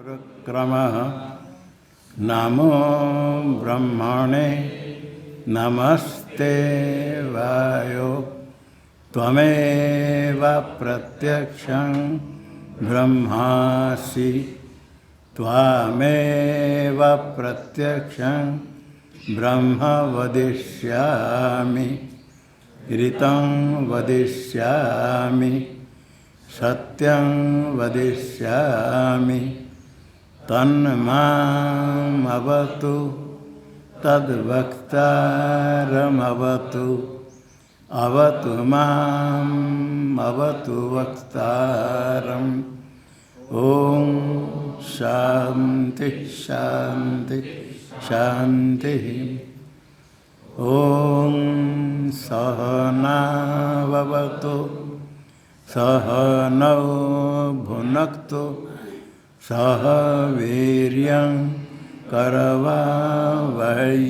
क्रमः नमो ब्रह्मणे नमस्ते वायो त्वमेव प्रत्यक्षं ब्रह्मासि त्वामेव प्रत्यक्षं ब्रह्म वदिष्यामि ऋतं वदिष्यामि सत्यं वदिष्यामि तन्मामवतु तद्वक्तारमवतु अवतु माम् अवतु वक्तारम्। ॐ शान्ति शान्ति शान्तिः। ॐ सहनाववतु सहनौ भुनक्तु सह वीर्यं करवावहै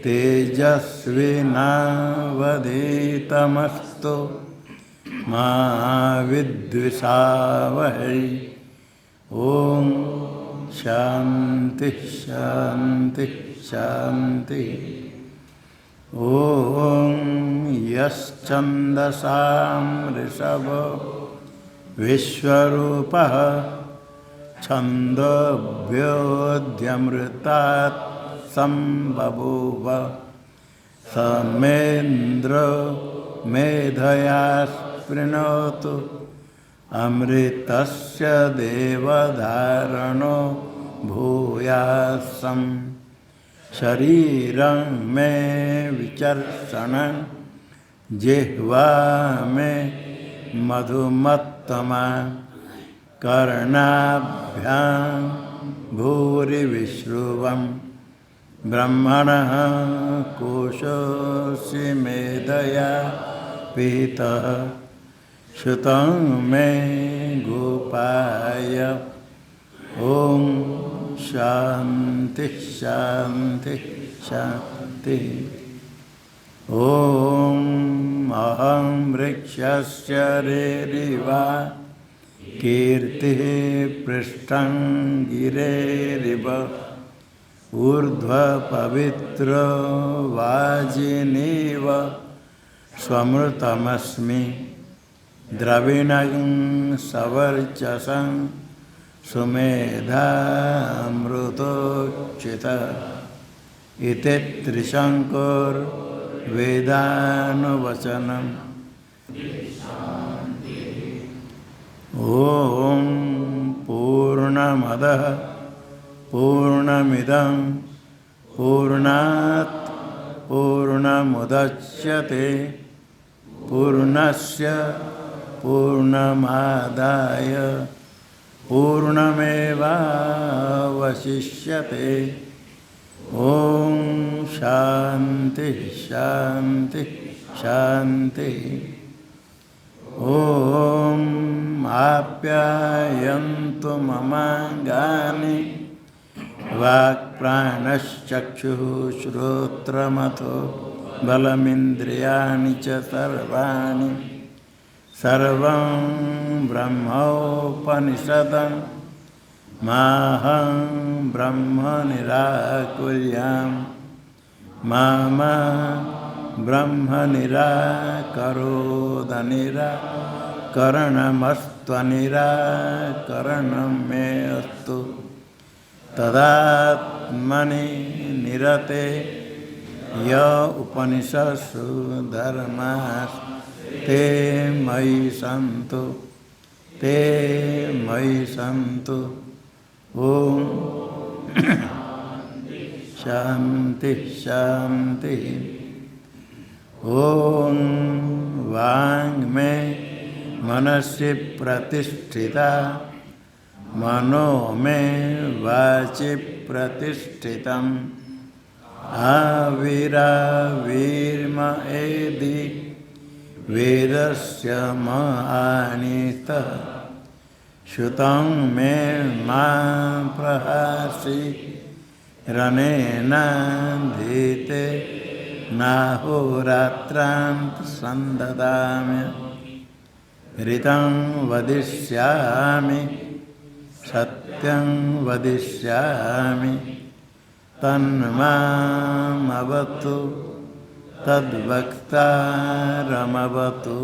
तेजस्विनावधीतमस्तु मा विद्विषावहै। ॐ शान्ति शान्ति शान्ति। ॐ यश्छन्दसां ऋषभो विश्वरूपः छन्दोभ्योऽध्यमृतात् सम्बभूव समेन्द्रो मेधया स्पृणोतु अमृतस्य देवधारणो भूयासं शरीरं मे विचर्षणं जिह्वा मे मधुमत्तमा कर्णाभ्यां भूरिविश्रुवं ब्रह्मणः कोशोऽसि मेधया पीतः श्रुतं मे गोपाय। ॐ शान्ति शान्ति शान्ति। ॐ अहं वृक्षस्य रेरिवा कीर्तिः पृष्ठं गिरेरिव ऊर्ध्वपवित्रो वाजिनीव स्वमृतमस्मि द्रविणं सवर्चसं सुमेधामृतोक्षितः इति त्रिशङ्कुर्वेदानुवचनम्। ॐ पूर्णमदः पूर्णमिदं पूर्णात् पूर्णमुदच्यते पूर्णस्य पूर्णमादाय पूर्णमेवावशिष्यते। ॐ शान्ति शान्ति शान्ति। ॐ आप्यायन्तु ममाङ्गानि वाक्प्राणश्चक्षुः श्रोत्रमथो बलमिन्द्रियाणि च सर्वाणि सर्वं ब्रह्मोपनिषदं माहं ब्रह्म निराकुर्यां मा ब्रह्म निराकरणमस्त्वनिराकरणं मे अस्तु तदात्मनि निरते य उपनिषत्सु धर्मास्ते मयि सन्तु ते मयि सन्तु। ॐ शान्ति शान्ति। ॐ वाङ्मे मनसि प्रतिष्ठिता मनो मे वाचि प्रतिष्ठितम् आविराविर्म एधि वेदस्य मानितः श्रुतं मे मा प्रहासि रनेनाधीते नाहोरात्रां सन्ददामि ऋतं वदिष्यामि सत्यं सत्यं वदिष्यामि तन्मामवतु तद्वक्तारमवतु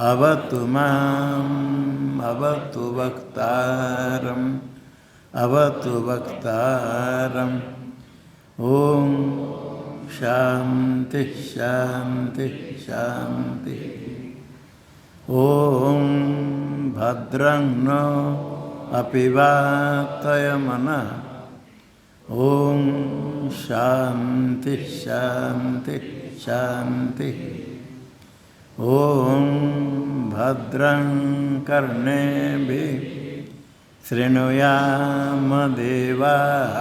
अवतु माम् अवतु वक्तारम् अवतु वक्तारम्। ओम शांति शांति शांति। ओम भद्रं नो अपि वातयमनः। ओम शांति शांति शांति। ओम भद्रं कर्णेभिः शृणुयाम देवाः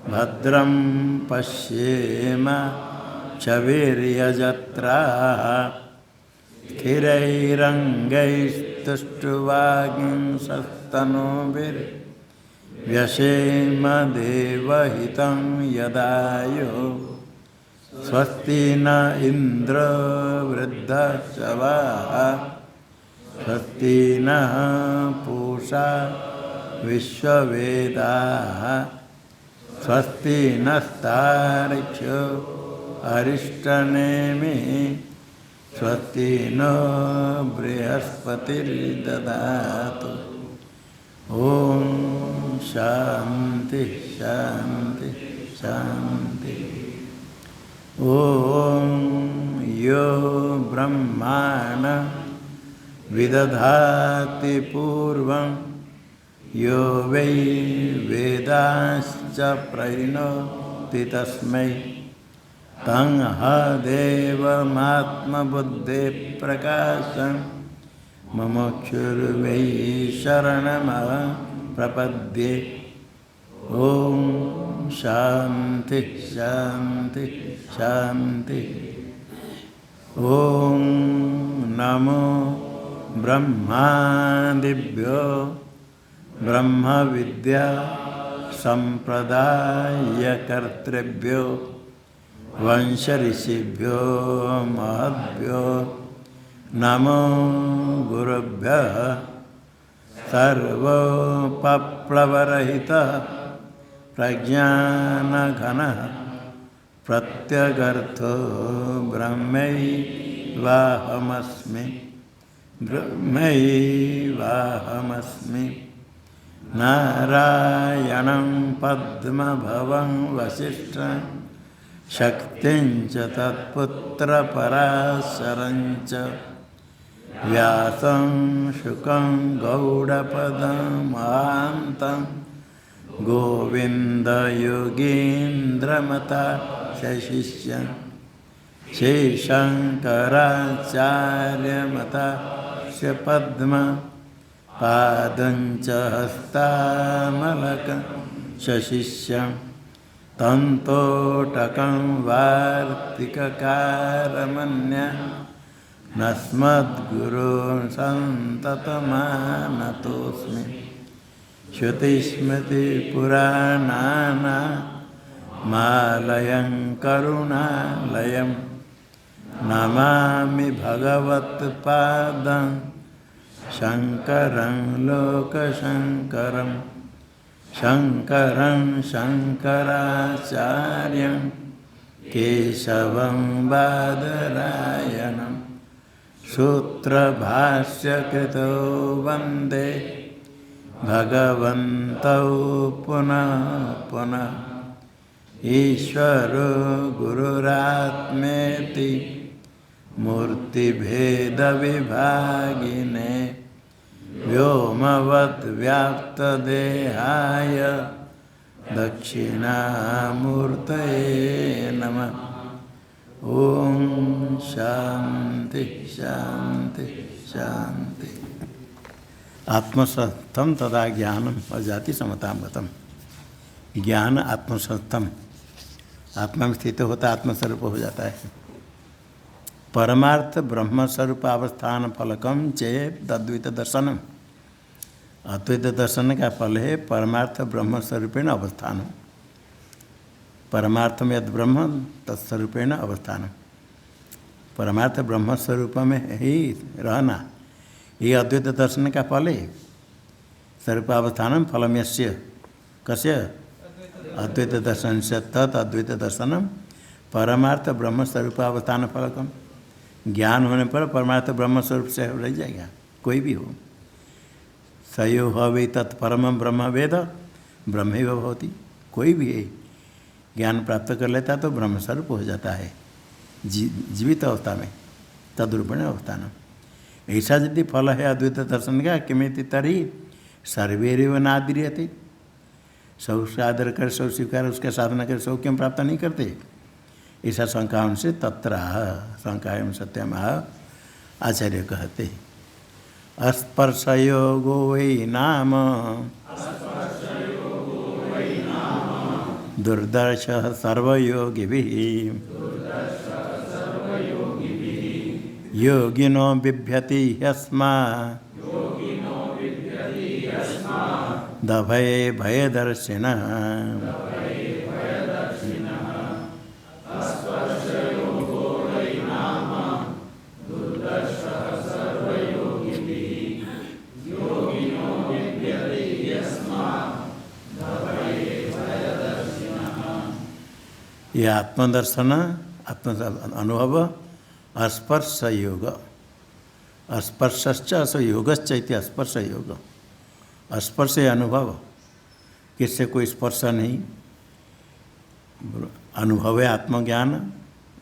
भद्रं पश्येम चवीर्यजत्राः स्थिरैरङ्गैस्तुष्टुवागिंसस्तनूभिर्व्यसेम देवहितं यदायुः। स्वस्ति न इन्द्रो वृद्धश्रवाः स्वस्ति नः पूषा विश्ववेदाः स्वस्ति नस्तार्क्ष्यो अरिष्टनेमिः स्वस्ति नो बृहस्पतिर्दधातु। ओम शांति शांति शांति। ओम यो ब्रह्माण विदधाति पूर्वं यो वै वेदांश्च प्रणोति तस्मै तं देवमात्मबुद्धिप्रकाशं मुमुक्षुर्वै शरणमहं प्रपद्ये। ओम शांति शांति शांति। ओम नमो ब्रह्मादिभ्यो ब्रह्म विद्या संप्रदायकर्तृभ्यो वंश ऋषिभ्यो महद्भ्यो नमो गुरुभ्यः। सर्वोपप्लवरहितः प्रज्ञानघनः प्रत्यगर्थो ब्रह्मैवाहमस्मि ब्रह्मैवाहमस्मि। नारायणं पद्मभवं वसिष्ठं शक्तिं च तत्पुत्रपराशरं च व्यासं शुकं गौडपदं महान्तं गोविन्दयोगीन्द्रमता शिष्यं श्रीशङ्कराचार्यमता पद्म पादं च हस्तामलकं शिष्यं तन्तोटकं वार्तिककारमन्यः नस्मद्गुरोन् सन्ततमानतोऽस्मि। श्रुतिस्मृतिपुराणानामालयं करुणालयं नमामि भगवत्पादं शङ्करं लोकशङ्करं शङ्करं शङ्कराचार्यं केशवं बादरायणं सूत्रभाष्यकृतो वन्दे भगवन्तौ पुनः पुनः। ईश्वरो गुरुरात्मेति मूर्तिभेदविभागिने व्योमवद्व्याप्तदेहाय दक्षिणामूर्तये नमः। ओम शांति शांति शांति। आत्मसत्थम तदा ज्ञानम अजाति समतामगतम। ज्ञान आत्मसत्थम, आत्मा में स्थित होता आत्मस्वरूप हो जाता है। परमार्थ ब्रह्मस्वरूप अवस्थान फलकम चेत तद्वित दर्शनम। अद्वैत दर्शन का फल है परमार्थ ब्रह्मस्वरूपेण अवस्थान। परमार्थम यद ब्रह्म तत्स्वरूपेण अवस्थान। परमार्थ ब्रह्मस्वरूप में ही रहना, ये अद्वैत दर्शन का फल है। स्वरूपावस्थानम फलम यस्य कस्य अद्वैत दर्शन से तत् अद्वैत दर्शनम परमार्थ ब्रह्म स्वरूपावस्थान फलकम। ज्ञान होने पर परमार्थ ब्रह्म स्वरूप से रह जाएगा, कोई भी हो। सयो हवे तत्परम ब्रह्म वेद ब्रह्मैव भवति। कोई भी है ज्ञान प्राप्त कर लेता तो ब्रह्म स्वरूप हो जाता है जीवित अवस्था में, तद्रूपेण अवस्थान। ऐसा यदि फल है अद्वैत दर्शन का किमिति तर्हि सर्वैरेव नादीर्यते। सब उसका आदर कर, सब स्वीकार, उसका साधना कर, सब क्यों प्राप्त नहीं करते? ऐसा शंका उनसे तत्र शंकायम सत्यम आचार्य कहते। अस्पर्शयोगो वै नाम दुर्दर्शः सर्वयोगिभिः योगिनो बिभ्यति ह्यस्मात् दभये भयदर्शिनः। यह आत्मदर्शन, आत्म अनुभव, स्पर्श योग, स्पर्श्च योगश्च इति स्पर्श योग। स्पर्श अनुभव, किससे कोई स्पर्श नहीं, अनुभव है आत्मज्ञान।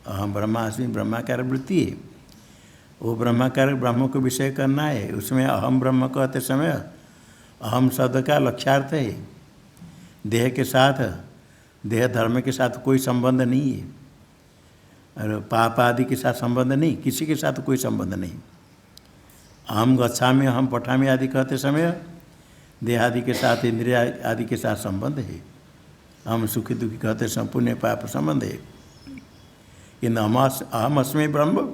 अहम ब्रह्मास्मि ब्रह्माकार वृत्ति है, वो ब्रह्माकार ब्रह्म को विषय करना है। उसमें अहम ब्रह्म कहते समय अहम शब्द का लक्ष्यार्थ है। देह के साथ, देह धर्म के साथ कोई संबंध नहीं है, और पाप आदि के साथ संबंध नहीं, किसी के साथ कोई संबंध नहीं। अहम गच्छामि अहम पठामि आदि कहते समय देह आदि के साथ, इंद्रिय आदि के साथ संबंध है। हम सुखी दुखी कहते समय पुण्य पाप संबंध है। इन अहम अस्मि ब्रह्म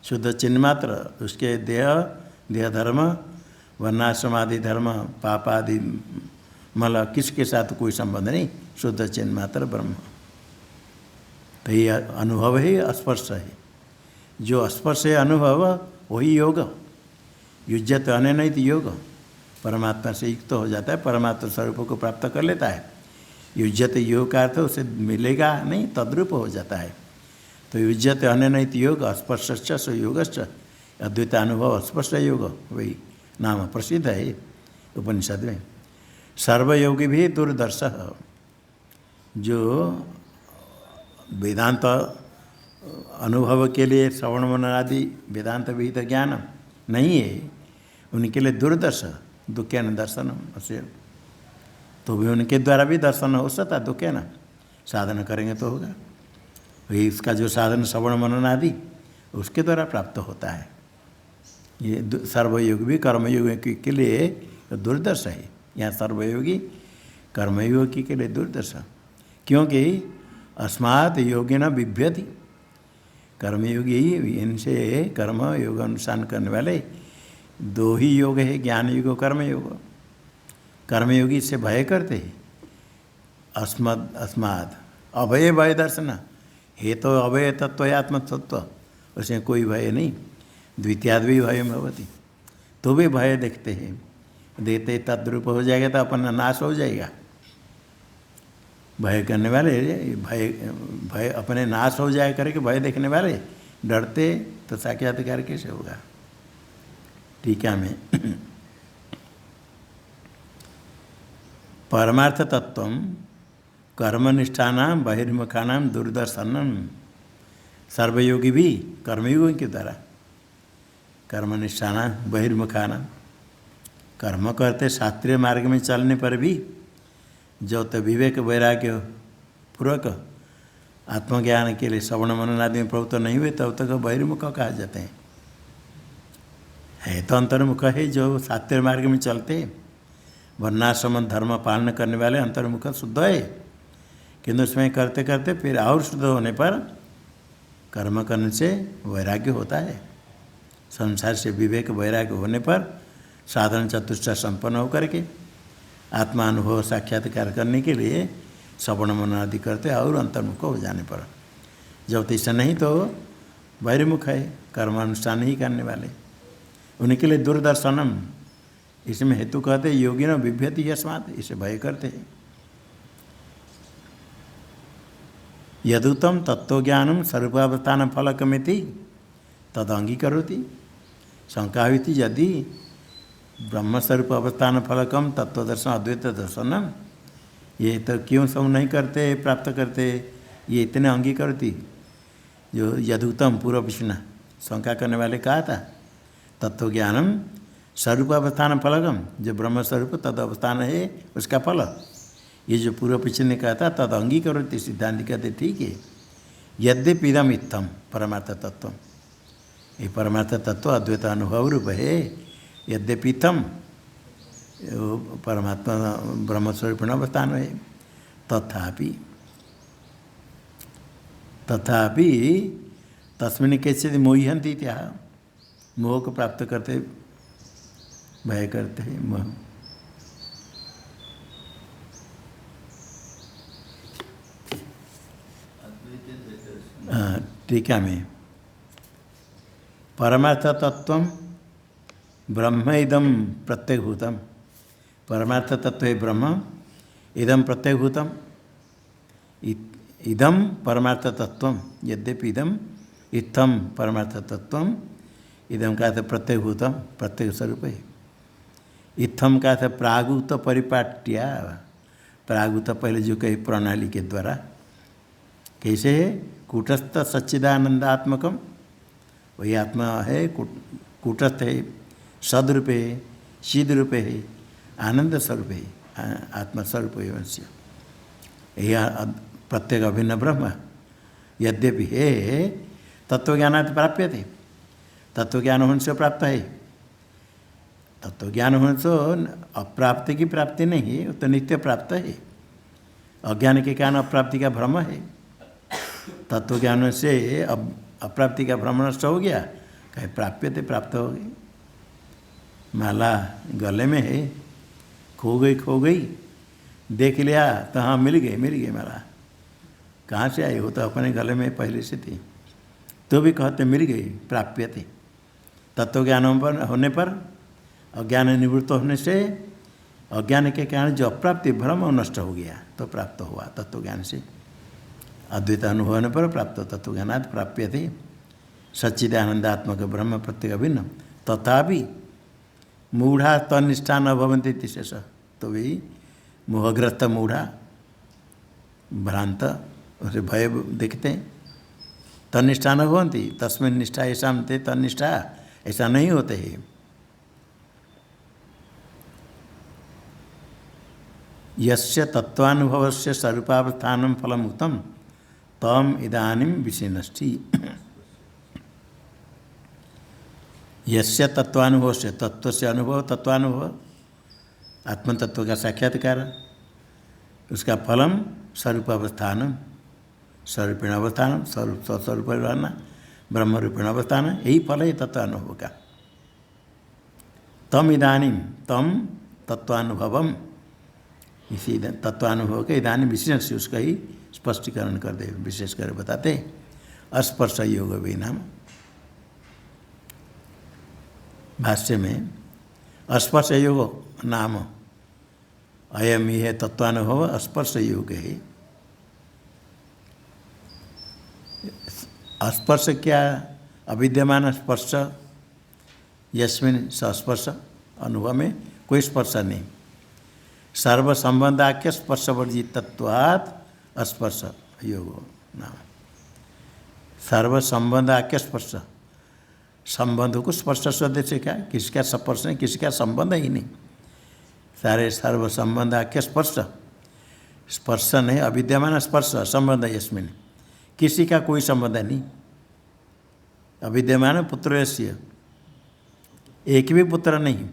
शुद्ध चिन्ह मात्र, उसके देह धर्म, वर्णाश्रम आदि धर्म, पाप आदि मतलब किसके साथ कोई संबंध नहीं, शुद्ध चिन्ह मात्र ब्रह्म। तो ये अनुभव है, स्पर्श है। जो स्पर्श है अनुभव, वही योग। युज्यत अनेन योग, परमात्मा से युक्त हो जाता है, परमात्मा स्वरूप को प्राप्त कर लेता है। युज्यत योग का अर्थ उसे मिलेगा नहीं, तद्रूप हो जाता है। तो युज्यत अनेन योग, स्पर्शश्च स योगश्च, अद्वैत अनुभव स्पर्श योग वही नाम प्रसिद्ध है उपनिषद में। सर्वयोगी भी दुर्दर्श, जो वेदांत अनुभव के लिए श्रवण मनन आदि वेदांत विहित ज्ञान नहीं है, उनके लिए दुर्दर्श, दुखेन दर्शन से, तो भी उनके द्वारा भी दर्शन हो सकता, दुखेन साधन करेंगे तो होगा। वही इसका जो साधन श्रवण मनन आदि उसके द्वारा प्राप्त होता है। ये सर्वयोग भी कर्मयोगी के लिए दुर्दर्श है। यहाँ सर्वयोगी कर्मयोगी के लिए दुर्दर्श, क्योंकि अस्मात् योगिन बिभ्यति। कर्मयोगी इनसे कर्म योग अनुष्ठान करने वाले दो ही योग है, ज्ञान योग कर्मयोग। कर्मयोगी से भय करते हैं, अस्मात् अभय भय दर्शन हे तो अभय तत्व आत्मतत्व, उसमें कोई भय नहीं। द्वितीयाद्वि भय भवति, तो भी भय देखते हैं, देते तद्रूप हो जाएगा तो अपना नाश हो जाएगा। भय करने वाले भय अपने नाश हो जाए करके भय देखने वाले डरते तो साक्षात्कार कैसे होगा? टीका में परमार्थ तत्व कर्मनिष्ठानां बहिर्मुखानां दुर्दर्शनम। सर्वयोगी भी कर्मयोगी के द्वारा कर्मनिष्ठानां बहिर्मुखानां, कर्म करते शास्त्रीय मार्ग में चलने पर भी जो तो विवेक वैराग्य पूर्वक आत्मज्ञान के लिए श्रवण मनन आदि में प्रवृत्त नहीं हुए तब तक बहिर्मुख कहा जाते हैं। है तो अंतर्मुख है जो शास्त्रीय मार्ग में चलते, वर्णाश्रम धर्म पालन करने वाले अंतर्मुख शुद्ध है, किंतु उसमें करते करते फिर और शुद्ध होने पर कर्म करने से वैराग्य होता है। संसार से विवेक वैराग्य होने पर साधन चतुष्टय संपन्न होकर के आत्मानुभव साक्षात्कार करने के लिए श्रवण मनन आदि करते और अंतर्मुख हो जाने पर। जब ऐसा नहीं तो बहिर्मुख है, कर्मानुष्ठान ही करने वाले, उनके लिए दुर्दर्शनम, इसमें हेतु कहते योगी न बिभ्यति यस्मात्, इसे भय करते हैं। यदुतम तत्वज्ञानम स्वरूपावस्थान फलकमिति तद अंगीकरोति। शंका हुई थी यदि ब्रह्मस्वरूप अवस्थान फलकम तत्वदर्शन अद्वैत दर्शनम, ये तो क्यों सब नहीं करते प्राप्त करते, ये इतने अंगीकरती। जो यदुतम पूर्व विष्णु शंका करने वाले कहा था तत्वज्ञानम स्वरूपावस्थान फलकम, जो ब्रह्मस्वरूप तद अवस्थान है उसका फल, ये जो पूर्व पीछे ने कहा था तद अंगीकरोति। सिद्धांत कहते ठीक है। यद्यपि इदम इत्थम परमार्थ तत्व, ये परमार्थ तत्व अद्वैत अनुभव रूप है। यद्यपि इत्थम परमात्मा ब्रह्मस्वरूप अवस्थान है, तथापि तस्मिन् कैसे मोहयन्ति क्या, मोह को प्राप्त करते भय करते हैं। मोह टीका में परमार्थ तत्व ब्रह्म इदम प्रत्यगभूतम, परमार्थ तत्व है ब्रह्म, इदम प्रत्यगभूतम, इदम परमार्थ तत्व, यद्यपि इदम इत्थम परमार्थ तत्व, इदम का अर्थ प्रत्यगभूतम, प्रत्येक स्वरूप है। इत्थम का अर्थ प्रागुत परिपाट्या, प्रागुत पहले जो कही प्रणाली के द्वारा, कैसे है कूटस्थ सच्चिदानंदात्मकम, वही आत्मा है, कूटस्थ है, सदरूप है, चिद रूप है, आनंद स्वरूप है, आत्मस्वरूप है वंश्य, यह प्रत्येक अभिन्न ब्रह्म। यद्यपि है तत्वज्ञानात् प्राप्यते, तत्वज्ञान होने से प्राप्त है। तत्वज्ञान होने से अप्राप्ति की प्राप्ति नहीं है, तो नित्य प्राप्त है। अज्ञान के कारण अप्राप्ति का भ्रम है, तत्वज्ञान से अब अप्राप्ति का भ्रम नष्ट हो गया, कहीं प्राप्यते प्राप्त हो गई। माला गले में है, खो गई, देख लिया तो हाँ मिल गई माला, कहाँ से आई, वो तो अपने गले में पहले से थी, तो भी कहते मिल गई, प्राप्यते। तत्वज्ञान होने पर अज्ञान निवृत्त होने से अज्ञान के कारण जो अप्राप्ति भ्रम नष्ट हो गया, तो प्राप्त हुआ तत्वज्ञान से। अद्वैत अनुभव होने पर प्राप्त तत्वज्ञानात् प्राप्यते सच्चिदानंदात्मक ब्रह्म प्रत्येक अभिन्न। तथापि मूढ़ा तनिष्ठा न भवन्ति शेष, तो भी मोहग्रस्त मूढ़ा भ्रांत उसे भय देखते हैं। तनिष्ठा न भवन्ति तस्मिन् निष्ठा ऐसा ते तनिष्ठा, ऐसा नहीं होते हैं। यस्य तत्वानुभवस्य स्वरूपावस्थानं फलमुक्तं तम इदानीं विषयनष्टि। यस्य तत्वानुभव से, तत्व से अनुभव, तत्वानुभव आत्मतत्व का साक्षात्कार, उसका फलम स्वरूपावस्थान, स्वरूपेण अवस्थान, स्वरूप रहना, ब्रह्म रूपेण अवस्थान, यही फल है तत्वानुभव का। तम इदानीं तम तत्वानुभवम, इसी तत्वानुभव के इदानीं विशेष से उसका ही स्पष्टीकरण कर दे, विशेष कर बताते अस्पर्श योग वे नाम। भाष्य में अस्पर्श योग नाम अयम ही है तत्वानुभव, स्पर्श योग है। स्पर्श क्या, अविद्यमान स्पर्श, यस्मिन् सस्पर्श, अनुभव में कोई स्पर्श नहीं। सर्व संबंधाख्य स्पर्श वर्जितत्वात् स्पर्श योग नाम। सर्व संबंधाख्य स्पर्श, संबंध को स्पर्श शब्द से क्या, किसका स्पर्श नहीं, किसका संबंध ही नहीं। सारे सर्व संबंधाख्य स्पर्श, स्पर्श नहीं, अविद्यमान स्पर्श संबंध यस्मिन्, किसी का कोई संबंध नहीं। अविद्यमान पुत्र यस्य, एक भी पुत्र नहीं।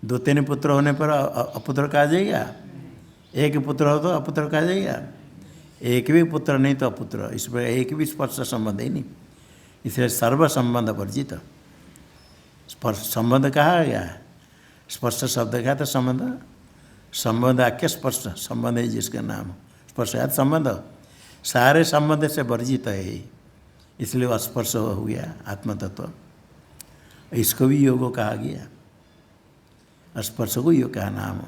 दो तीन पुत्र होने पर अपुत्र कहा जाएगा, एक पुत्र हो तो अपुत्र कहा जाएगा। एक भी पुत्र नहीं तो अपुत्र, इस पर एक भी स्पर्श संबंध ही नहीं। इसलिए सर्व संबंध वर्जित। स्पर्श संबंध कहा गया, स्पर्श शब्द का तो संबंध, संबंध आख्य स्पर्श, संबंध है जिसका नाम स्पर्श है, संबंध सारे संबंध से वर्जित है, इसलिए अस्पर्श हो गया आत्मतत्व। इसको भी योग कहा गया। स्पर्श को योग कहा नाम।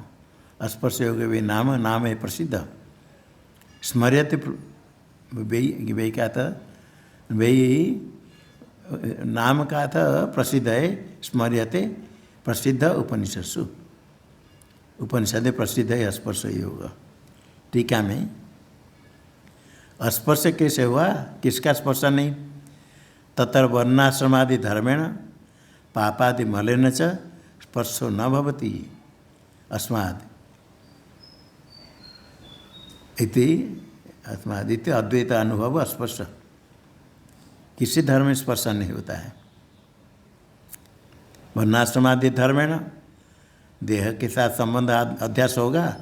स्पर्श योग भी नाम, नाम है प्रसिद्ध। स्मर्यते वही का था, वही नाम का था प्रसिद्ध है। स्मर्यते प्रसिद्ध उपनिषत्सु, उपनिषद प्रसिद्ध है स्पर्श योग। टीका में स्पर्श कैसे हुआ, किसका स्पर्श नहीं? तत्र वर्णाश्रमादि धर्मेण पापादि मलेन च स्पर्शो न भवति अस्माद् इति। अस्माद् इति अद्वैत अनुभव स्पर्श, किसी धर्म में स्पर्श नहीं होता है। वर्णाश्रमादि धर्मेण देह के साथ संबंध अध्यास होगा,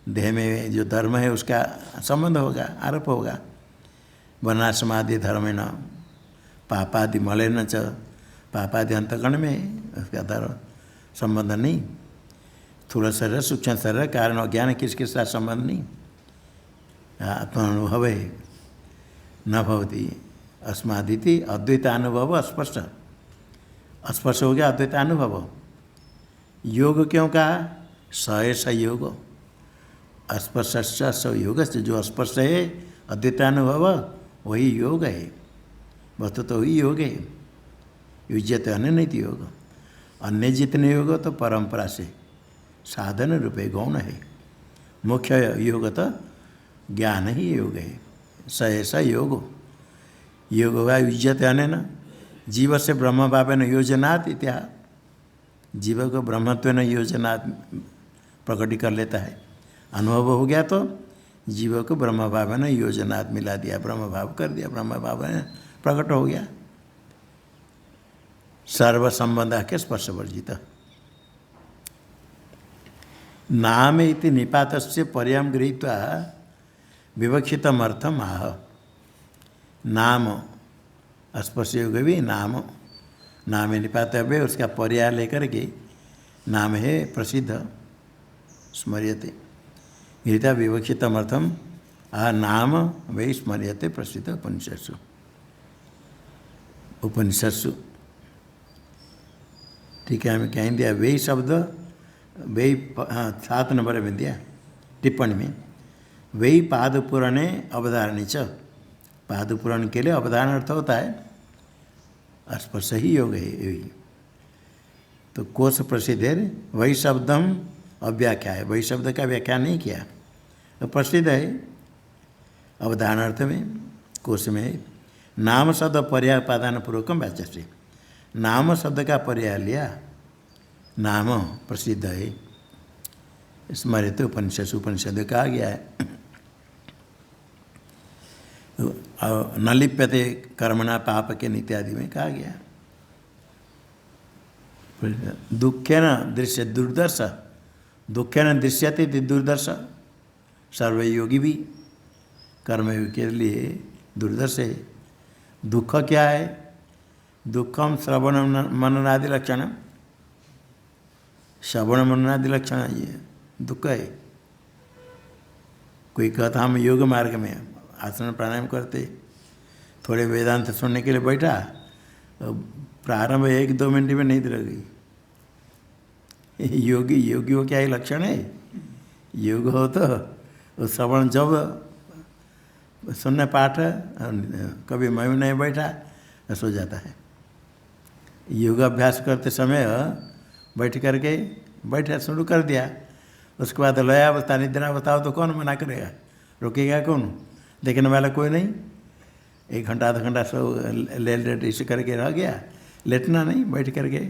देह में जो धर्म है उसका संबंध होगा, आरोप होगा। वर्णाश्रमादि धर्मेण पापादि मलेन च, पापादि अंतकरण में उसका धर्म संबंध नहीं। स्थूल शरीर सूक्ष्म शरीर कारण अज्ञान किसके साथ संबंध नहीं। आत्मानुभव है न भवती अस्मादिति अद्वैतानुभव स्पर्श। स्पर्श हो गया अद्वैतानुभव। योग क्यों कहा? स योग स्पर्श स योग से, जो स्पर्श है अद्वैतानुभव वही योग है। वस्तु तो वही योग है। युज्यते अन्य नहीं योग। अन्य जितने योग तो परंपरा से साधन रूपे गौण है। मुख्य योग तो ज्ञान ही योग है। स योग योग हुआ युज्यते अन्य न जीव से ब्रह्म भावेन योजनात् इत्या। जीव को ब्रह्मत्व न योजनात् प्रकट कर लेता है। अनुभव हो गया तो जीव को ब्रह्म भावेन योजनात् मिला दिया, ब्रह्म भाव कर दिया, ब्रह्म भाव प्रकट हो गया। सर्व संबंध के स्पर्श वर्जित। नाम इति निपातस्य पर्याम गृहीत्वा विवक्षितम अर्थम आह। नाम स्पर्श योग भी नाम, नाम निपात है उसका पर्याय लेकर के नाम है प्रसिद्ध स्मर्यते। गीता विवक्षितम अर्थम आ नाम वही स्मर्यते प्रसिद्ध उपनिषत्सु। उपनिषत्सु ठीक है, हमें कहीं दिया वही शब्द, वही 7 नंबर में दिया टिप्पणी में। वही पादपुराणे अवधारणी च। पादपुराण के लिए अवधारण अर्थ होता है स्पर्श ही योग है यही। तो कोश प्रसिद्ध है वही शब्दम अव्याख्या है, वही शब्द का व्याख्या नहीं किया तो प्रसिद्ध है अवधारण अर्थ में। कोश में है नाम शब्द पर्याय उपादान पूर्वकम वाच्य से, नाम शब्द का पर्याय लिया, नाम प्रसिद्ध है। स्मृति उपनिषद, उपनिषद कहा गया है न लिप्यते कर्मणा पाप के इत्यादि में कहा गया। दुखेन दृश्य दुर्दर्श, दुखेन दृश्यते दुर्दर्श। सर्वयोगी भी कर्मयोग के लिए दुर्दर्श है। दुख क्या है? दुखम श्रवण मननादि लक्षण, श्रवण मननादि लक्षण ये दुख है। कोई कहता हम योग मार्ग में आसन प्राणायाम करते, थोड़े वेदांत सुनने के लिए बैठा, प्रारंभ 1-2 मिनट में नींद रह गई। योगी, योगी हो क्या ये लक्षण है? योग हो तो श्रवण जब सुनने पाठ, कभी मैं नहीं बैठा सो जाता है। योग अभ्यास करते समय बैठा शुरू कर दिया, उसके बाद लयावस्था निद्रा बताओ तो कौन मना करेगा? रोकेगा कौन? देखने वाला कोई नहीं। 1 घंटा आधा घंटा सो लेट इसे करके रह गया, लेटना नहीं, बैठ करके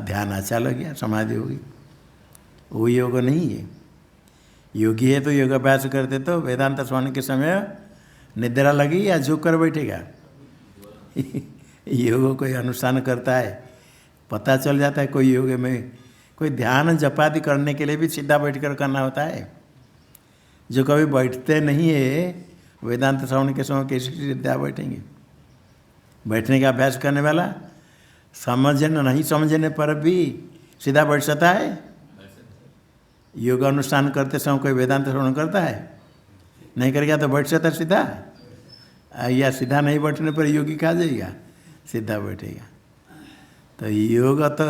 ध्यान अच्छा लग गया, समाधि होगी। वो योग नहीं है। योगी है तो योग अभ्यास करते तो वेदांत सुनने के समय निद्रा लगी या झुक कर बैठेगा। योग कोई अनुष्ठान करता है पता चल जाता है। कोई योग में कोई ध्यान जपादि करने के लिए भी सीधा बैठकर करना होता है। जो कभी बैठते नहीं है वेदांत श्रवण के समय कैसे सीधा बैठेंगे? बैठने का अभ्यास करने वाला समझने नहीं समझने पर भी सीधा बैठ सकता है। योग अनुष्ठान करते समय कोई वेदांत श्रवण करता है? नहीं करेगा तो बैठ सकता सीधा, या सीधा नहीं बैठने पर योगी कहा जाएगा? सीधा बैठेगा। तो योग तो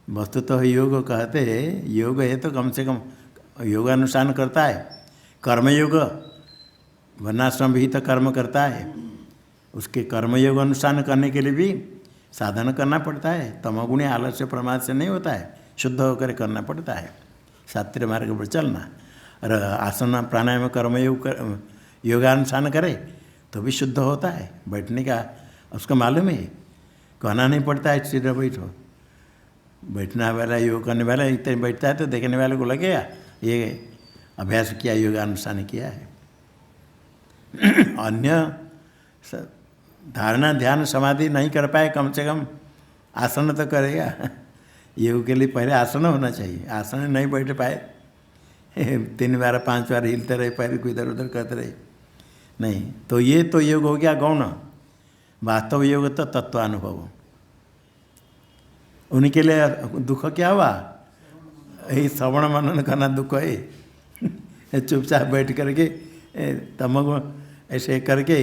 वस्तु तो योग कहते हैं, योग है तो कम से कम योगानुष्ठान करता है, कर्मयोग, वर्णाश्रम भी तो कर्म करता है, उसके कर्मयोग अनुष्ठान करने के लिए भी साधन करना पड़ता है। तमोगुणी आलस्य प्रमाद से नहीं होता है, शुद्ध होकर करना पड़ता है, शास्त्रीय मार्ग पर चलना। और आसन प्राणायाम कर्मयोग योगानुष्ठान करे तो भी शुद्ध होता है। बैठने का उसको मालूम है, कहना नहीं पड़ता है सीधा बैठो। बैठना वाला योग करने वाला इतने बैठता है तो देखने वाले को लगेगा ये अभ्यास किया, योगानुष्ठान किया है। अन्य धारणा ध्यान समाधि नहीं कर पाए, कम से कम आसन तो करेगा। योग के लिए पहले आसन होना चाहिए। आसन नहीं बैठ पाए, 3 बार 5 बार हिलते रहे, पैर को इधर उधर करते रहे, नहीं तो ये तो योग हो गया गौण। वास्तव योग तो तत्वानुभव। उनके लिए दुख क्या हुआ? यही श्रवण मनन करना दुख है। चुपचाप बैठ करके तमगुण ऐसे करके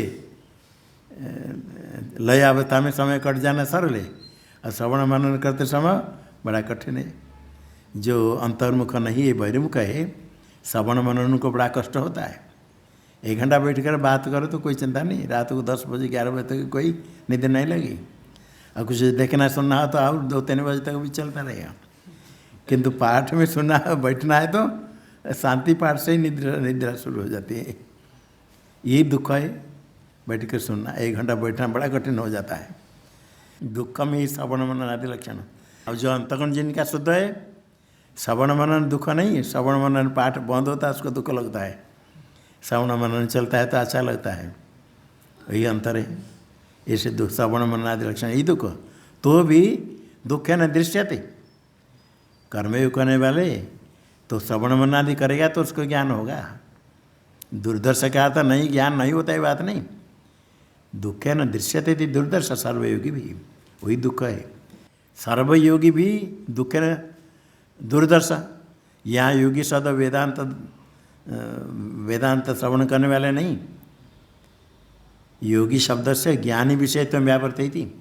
लय अवस्था में समय कट जाना सरल है, और श्रवण मनन करते समय बड़ा कठिन है। जो अंतर्मुख नहीं है, बहिर्मुख है, श्रवण मनन को बड़ा कष्ट होता है। 1 घंटा बैठ कर बात करो तो कोई चिंता नहीं, रात को 10 बजे 11 बजे तक कोई नींद नहीं लगी। और कुछ देखना सुनना हो तो और 2-3 बजे तक भी चलता रहेगा। किंतु पाठ में सुनना बैठना है तो शांति पाठ से ही निद्रा शुरू हो जाती है। यही दुख है, बैठ कर सुनना। 1 घंटा बैठना बड़ा कठिन हो जाता है। दुख में ही श्रवण मनन आदि लक्षण। अब जो अंतःकरण जिनका शुद्ध है, श्रवण मनन दुख नहीं है। श्रवण मनन पाठ बंद होता है उसको दुख लगता है, श्रवण मनन चलता है तो अच्छा लगता है। वही अंतर है। ऐसे दुख श्रवण मनन आदि लक्षण यही दुख। तो भी दुख है न दृश्यते। कर्मयोग करने वाले तो श्रवण मनन आदि करेगा तो उसको ज्ञान होगा। दुर्दर्श का अर्थ नहीं ज्ञान नहीं होता है, बात नहीं। दुख है न दृश्यते थी दुर्दर्श। सर्वयोगी भी वही दुख है। सर्वयोगी भी दुख है न दुर्दर्श। यहाँ योगी शब्द वेदांत श्रवण करने वाले नहीं। योगी शब्द से ज्ञानी विषय तो व्यावर्त थी।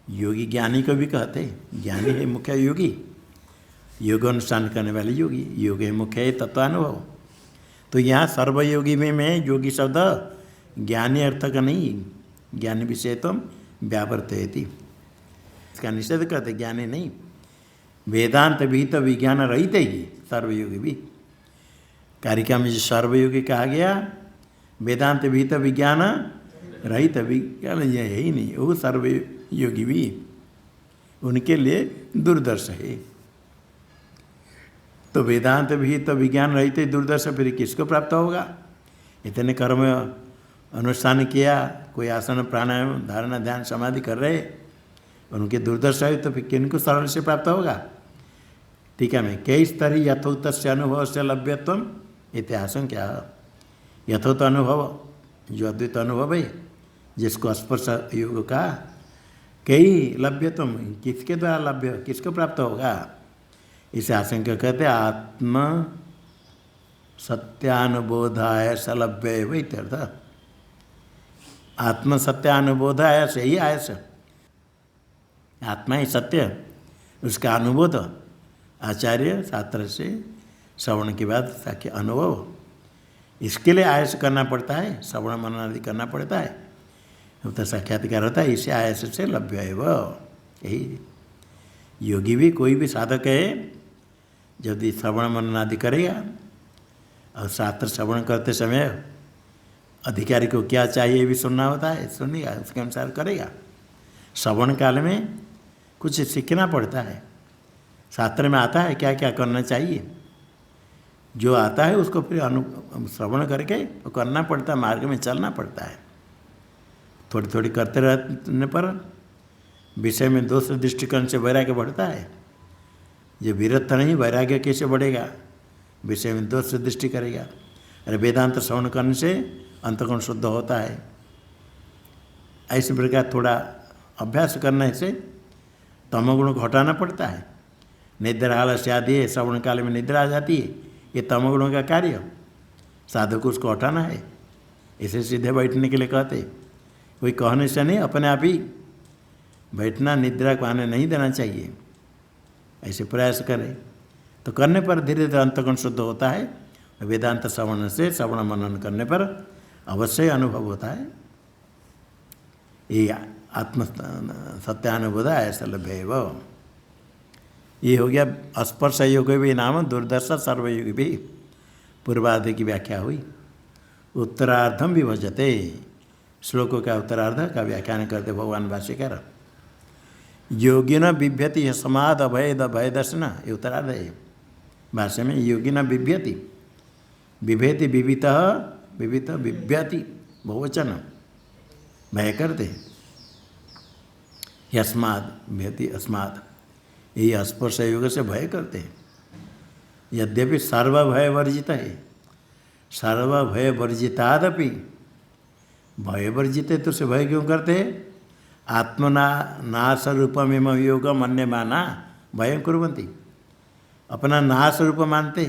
योगी ज्ञानी को भी कहते, ज्ञानी है मुख्य योगी, योग अनुष्ठान करने वाले योगी। योग है मुख्य है तत्वानुभव। तो यहाँ सर्वयोगी में योगी शब्द ज्ञानी अर्थ का नहीं, ज्ञानी विषय तो व्यावर्त है। इसका निषेध करते, ज्ञानी नहीं। वेदांत भी तो विज्ञान रहित ही सर्वयोगी भी। कारिका में जो सर्वयोगी कहा गया, वेदांत भी तो विज्ञान रहित, विज्ञान ये है ही नहीं, वो सर्वयोगी भी उनके लिए दुर्दर्श है। तो वेदांत भी तो विज्ञान रहित दुर्दर्श, फिर किसको प्राप्त होगा? इतने कर्म अनुष्ठान किया, कोई आसन प्राणायाम धारणा ध्यान समाधि कर रहे, उनके दुर्दर्श है तो फिर किनको सरल से प्राप्त होगा? टीका में कई स्तरीय यथोक्त अनुभव से लभ्यत्व इतिहास क्या? यथोक्त अनुभव जो अद्वैत अनुभव है, जिसको स्पर्श योग का, कई लभ्यत्व किसके द्वारा लभ्य, किसको प्राप्त होगा? इसे आशंका कहते आत्म सत्यानुबोधाय सलभ्य वही अर्थ। आत्म सत्यानुबोधाय से ही आयस, आत्मा ही सत्य, उसका अनुबोध आचार्य शास्त्र से श्रवण के बाद ताकि अनुभव, इसके लिए आयस करना पड़ता है, श्रवण मनन आदि करना पड़ता है, तो साक्षात्कार होता है। इसे आयस से लभ्य है वह। यही योगी भी कोई भी साधक है, यदि श्रवण मनन आदि करेगा और शास्त्र श्रवण करते समय अधिकारी को क्या चाहिए भी सुनना होता है, सुनेगा, उसके अनुसार करेगा। श्रवण काल में कुछ सीखना पड़ता है, शास्त्र में आता है क्या क्या करना चाहिए। जो आता है उसको फिर श्रवण करके तो करना पड़ता है, मार्ग में चलना पड़ता है। थोड़ी थोड़ी करते रहने पर विषय में दोष दृष्टिकोण से वैराग्य बढ़ता है। जो विरक्त नहीं, वैराग्य कैसे बढ़ेगा? विषय में दोष दृष्टि करेगा। अरे वेदांत श्रवण करने से अंतःकरण शुद्ध होता है। ऐसे प्रकार थोड़ा अभ्यास करने से तमोगुण को हटाना पड़ता है। निद्रा आलस्य आदि है, श्रवण काल में निद्रा आ जाती है, ये तमोगुणों का कार्य, साधक को उसको हटाना है। इसे सीधे बैठने के लिए कहते, कोई कहने से नहीं, अपने आप ही बैठना। निद्रा को आने नहीं देना चाहिए। ऐसे प्रयास करें तो करने पर धीरे धीरे अंतःकरण शुद्ध होता है। वेदांत श्रवण से श्रवण मनन करने पर अवश्य अनुभव होता है। ये आत्म सत्यानुभूत ऐसा लभ्य वो। ये हो गया स्पर्श योग भी नाम दुर्दशा सर्वयुग भी पूर्वार्ध की व्याख्या हुई। उत्तरार्धम विभजते श्लोकों का उत्तरार्ध का व्याख्यान करते भगवान भाष्यकार। योगिन बिभ्यति समाद अभयद अभय दर्शन, ये उत्तरार्ध है भाष्य में। योगिन बिभ्यति बिभेति विवित विवित बिभ्यति बहुवचन भय करते यस्माद बिभ्यति अस्माद, ये स्पर्श योग से भय करते हैं। यद्यपि सर्वभय वर्जित है, सर्वभय वर्जितादपि भय वर्जित है तो से भय क्यों करते हैं? आत्मना नाश रूपमेम योगम अन्यमाना भयं कुर्वन्ति, अपना नाश रूप मानते,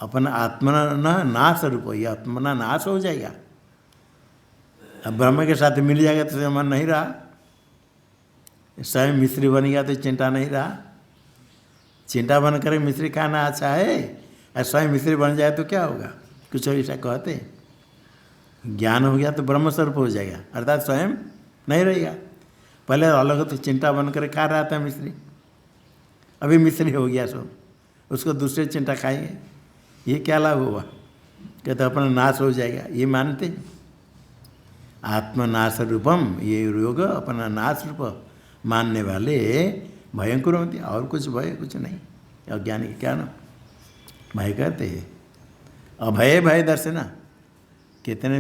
अपना आत्मना नाश रूप, ये आत्मना नाश हो जाएगा। अब ब्रह्म के साथ मिल जाएगा तो मन नहीं रहा, स्वयं मिस्त्री बन गया तो चिंता नहीं रहा। चिंता बन कर मिस्त्री खाना अच्छा है, और स्वयं मिस्त्री बन जाए तो क्या होगा? कुछ ऐसा कहते हैं। ज्ञान हो गया तो ब्रह्म स्वरूप हो जाएगा, अर्थात स्वयं नहीं रहेगा। पहले अलग तो चिंता बन कर खा रहा था मिस्त्री, अभी मिस्त्री हो गया सो उसको दूसरे चिंता खाएंगे, ये क्या लाभ हुआ? कहते अपना नाश हो जाएगा, ये मानते। आत्मनाश रूपम, ये योग अपना नाश रूप मानने वाले भयंकर होती, और कुछ भय कुछ नहीं। अज्ञानी क्या ना भय करते हैं। अभय भय दर्शना, कितने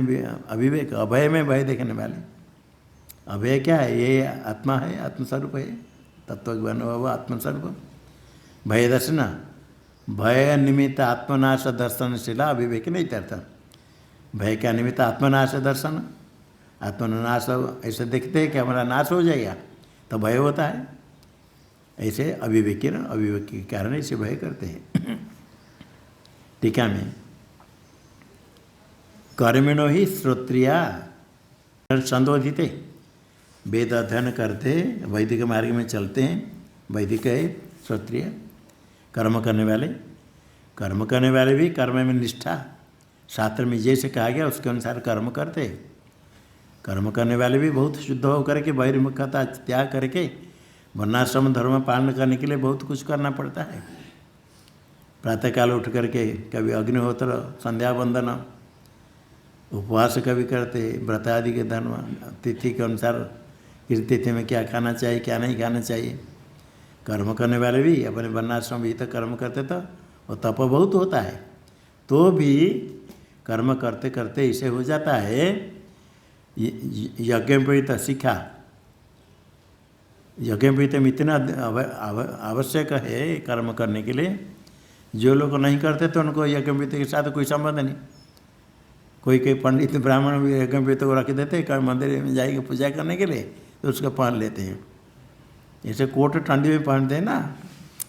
अविवेक अभय में भय देखने वाले। अभय क्या है? ये आत्मा है, आत्मस्वरूप है, तत्वज्ञान हुआ आत्मस्वरूप। भय दर्शना, भय निमित्त आत्मनाश दर्शनशीला अविवेक नहीं करता। भय का निमित्त आत्मनाश दर्शन, आत्मनाश ऐसे देखते हैं कि हमारा नाश हो जाएगा तो भय होता है। ऐसे अविवेकी अविवेक के कारण ऐसे भय करते हैं। टीका में कर्मिणो ही श्रोत्रिया संदोधिते, वेद अध्ययन करते वैदिक मार्ग में चलते हैं। वैदिक है श्रोत्रिय, कर्म करने वाले। कर्म करने वाले भी कर्म में निष्ठा, शास्त्र में जैसे कहा गया उसके अनुसार कर्म करते। कर्म करने वाले भी बहुत शुद्ध होकर के बहिर्मुखता त्याग करके वर्णाश्रम धर्म पालन करने के लिए बहुत कुछ करना पड़ता है। प्रातःकाल उठ करके कभी अग्निहोत्र, संध्या वंदन, उपवास कभी करते, व्रत आदि के धर्म तिथि के अनुसार किस तिथि में क्या खाना चाहिए क्या नहीं खाना चाहिए। कर्म करने वाले भी अपने वर्णाश्रम भी तो कर्म करते तो वो तप बहुत होता है, तो भी कर्म करते करते इसे हो जाता है। यज्ञोपवीत शिक्षा, यज्ञोपवीत में इतना आवश्यक है कर्म करने के लिए। जो लोग नहीं करते तो उनको यज्ञोपवीत के साथ कोई संबंध नहीं। कोई पंडित ब्राह्मण भी यज्ञोपवीत को रख देते, कहीं मंदिर में जाएंगे पूजा करने के लिए तो उसको पहन लेते हैं। जैसे कोट ठंडी में पहनते हैं ना,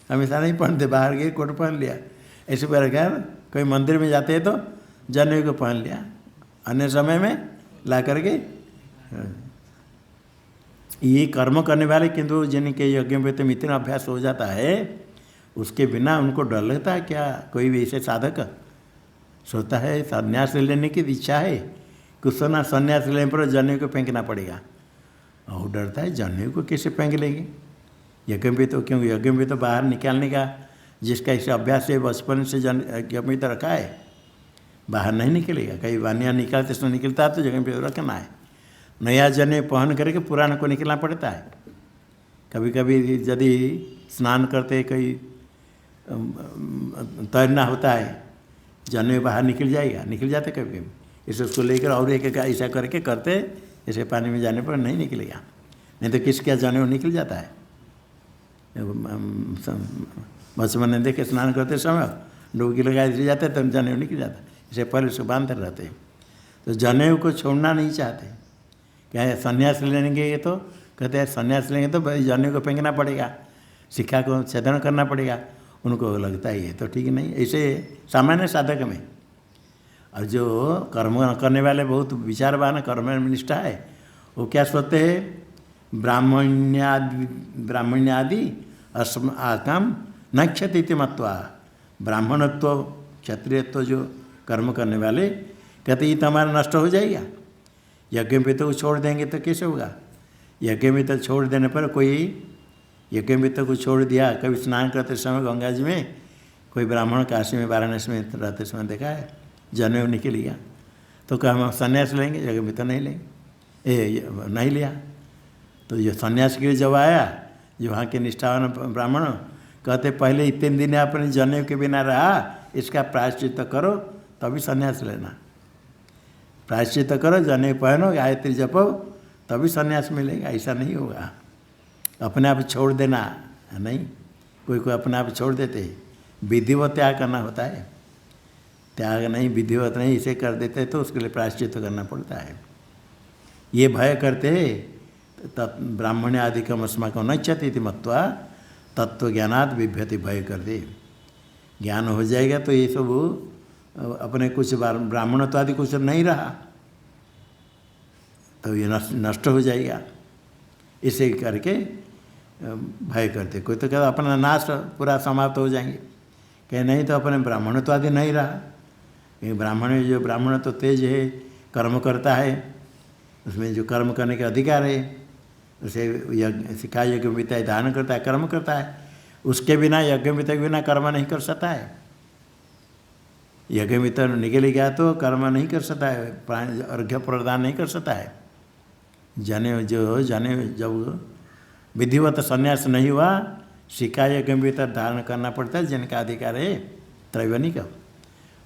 हमेशा नहीं पहनते, बाहर गए कोट पहन लिया। ऐसे प्रकार कोई मंदिर में जाते हैं तो जनेऊ को पहन लिया, अन्य समय में ला करके। ये कर्म करने वाले किंतु जिनके यज्ञ में तो इतना अभ्यास हो जाता है, उसके बिना उनको डर लगता है क्या? कोई भी ऐसे साधक सोचता है संन्यास लेने की इच्छा है, कुछ सोना संन्यास लेने पर जनेऊ को फेंकना पड़ेगा, और डरता है जनेऊ को कैसे फेंक लेंगे। यज्ञ में तो क्योंकि यज्ञ में तो बाहर निकालने का जिसका इसे अभ्यास है बचपन से यज्ञ में तो रखा है, बाहर नहीं निकलेगा। कई वानियाँ निकालते समय निकलता है तो जगह पे रखना है। नया जनेऊ पहन करके पुराना को निकलना पड़ता है। कभी कभी यदि स्नान करते कहीं तैरना होता है, जनेऊ बाहर निकल जाएगा, निकल जाते कभी कभी, इसे उसको लेकर और एक ऐसा करके करते, ऐसे पानी में जाने पर नहीं निकलेगा, नहीं तो किसका जनेऊ निकल जाता है। बचपन ने देखे स्नान करते समय डुबकी लगा जाते तो जनेऊ निकल जाता, इसे पहले उसको बांधते रहते। तो जनेऊ को छोड़ना नहीं चाहते। क्या है संन्यास लेंगे तो कहते हैं संन्यास लेंगे तो भाई जनेऊ को फेंकना पड़ेगा, शिक्षा को छेदन करना पड़ेगा। उनको लगता है ये तो ठीक नहीं। ऐसे सामान्य साधक में, और जो कर्म करने वाले बहुत विचारवान कर्म में निष्ठा है, वो क्या सोचते हैं ब्राह्मण्यादि अस्म आकाम न क्षति मत्वा। ब्राह्मणत्व क्षत्रियत्व जो कर्म करने वाले कहते ये तो हमारा नष्ट हो जाएगा, यज्ञ में तो छोड़ देंगे तो कैसे होगा। यज्ञ में तो छोड़ देने पर कोई यज्ञ में तो कुछ छोड़ दिया, कभी स्नान करते समय गंगा जी में कोई ब्राह्मण काशी में वाराणसी में रहते समय देखा है जनेऊ निकल गया, तो क्या हम संन्यास लेंगे? यज्ञ में तो नहीं लेंगे, नहीं लिया। तो ये संन्यास के लिए जब आया, जो वहाँ के निष्ठावान ब्राह्मण कहते पहले इतने दिन आपने जनेऊ के बिना रहा, इसका प्रायश्चित करो तभी संन्यास लेना। प्रायश्चित करो, जनेऊ पहनो, गायत्री जपो, तभी संन्यास मिलेगा। ऐसा नहीं होगा अपने आप छोड़ देना नहीं। कोई कोई अपने आप छोड़ देते, विधिवत त्याग करना होता है। त्याग नहीं, विधिवत नहीं, इसे कर देते तो उसके लिए प्रायश्चित करना पड़ता है। ये भय करते ब्राह्मण आदिकम अस्माकं न क्षति मत्वा तत्व ज्ञानात् बिभ्यति। भय कर दे, ज्ञान हो जाएगा तो ये सब अपने कुछ ब्राह्मणत्व आदि कुछ नहीं रहा, तो ये नष्ट हो जाएगा। इसे करके भय करते। कोई तो कहता अपना नाश पूरा समाप्त हो जाएंगे, कहे नहीं तो अपने ब्राह्मणत्व आदि नहीं रहा। ये ब्राह्मण जो ब्राह्मण तो तेज है, कर्म करता है, उसमें जो कर्म करने के अधिकार है, उसे यज्ञ सिखा यज्ञ विता दान करता है, कर्म करता है। उसके बिना यज्ञ विता के बिना कर्म नहीं कर सकता है। यज्ञ विता निकल गया तो कर्म नहीं कर सकता है, अर्घ्य प्रदान नहीं कर सकता है। जने जब विधिवत संन्यास नहीं हुआ, सिखा यज्ञ विता धारण करना पड़ता है, जिनका अधिकार है त्रैवनिक,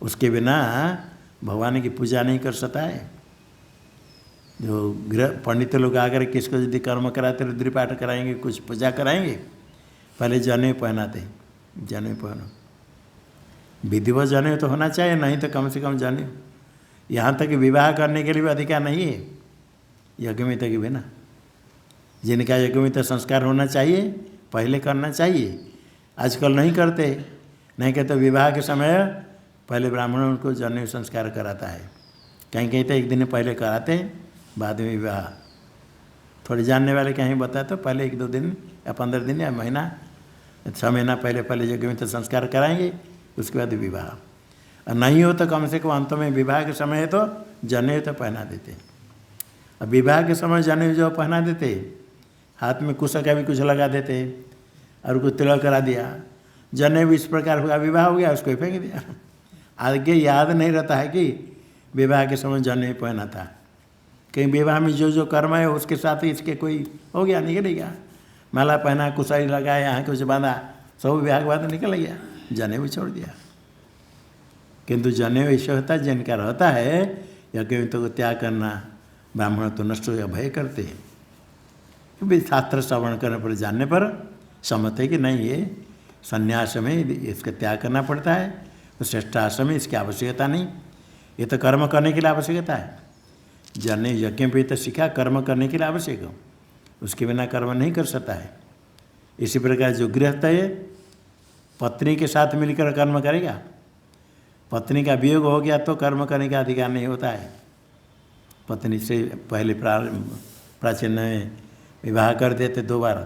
उसके बिना भगवान की पूजा नहीं कर सकता है। जो पंडित लोग आकर किसको यदि कर्म कराते रुद्र पाठ कराएंगे, कुछ पूजा कराएंगे, पहले जनेऊ पहनाते, जनेऊ पहनो, विधिवत जनेऊ तो होना चाहिए, नहीं तो कम से कम जनेऊ। यहाँ तक विवाह करने के लिए भी अधिकार नहीं है यज्ञमित के बिना। जिनका यज्ञमित संस्कार होना चाहिए पहले करना चाहिए, आजकल नहीं करते। नहीं कहते विवाह के समय पहले ब्राह्मणों उनको जनेऊ संस्कार कराता है, कहीं कहीं तो एक दिन पहले कराते, बाद में विवाह। थोड़े जानने वाले कहीं बताए तो पहले 1-2 दिन या 15 दिन या महीना 6 महीना पहले यज्ञमित संस्कार कराएंगे, उसके बाद विवाह। और नहीं हो तो कम से कम अंत में विवाह के समय है तो जनेऊ तो पहना देते। अब विवाह के समय जनेऊ जो पहना देते, हाथ में कुछ का भी कुछ लगा देते और कुछ तिलक करा दिया, जनेऊ इस प्रकार हुआ, विवाह हो गया, उसको फेंक दिया। आगे याद नहीं रहता है कि विवाह के समय जनेऊ पहना था। कहीं विवाह में जो जो कर्म है उसके साथ ही इसके कोई हो गया, निकल गया, माला पहना, कुशाई लगाया, यहाँ कुछ बांधा, सब विवाह के बाद निकल गया, जनेऊ छोड़ दिया। किंतु जनेऊ ऐसा होता है जिनका रहता है यज्ञ तो त्याग करना, ब्राह्मण तो नष्ट हो, भय करते हैं। क्योंकि शास्त्र श्रवण करने पर, जानने पर समझते हैं कि नहीं ये संन्यास में इसका त्याग करना पड़ता है, तो श्रेष्ठ आश्रम में इसकी आवश्यकता नहीं, ये तो कर्म करने के लिए आवश्यकता है। जने यज्ञ पे तो सीखा कर्म करने के लिए आवश्यक हो, उसके बिना कर्म नहीं कर सकता है। इसी प्रकार जो गृहस्थ है पत्नी के साथ मिलकर कर्म करेगा, पत्नी का वियोग हो गया तो कर्म करने का अधिकार नहीं होता है। पत्नी से पहले प्राचीन में विवाह कर देते 2 बार,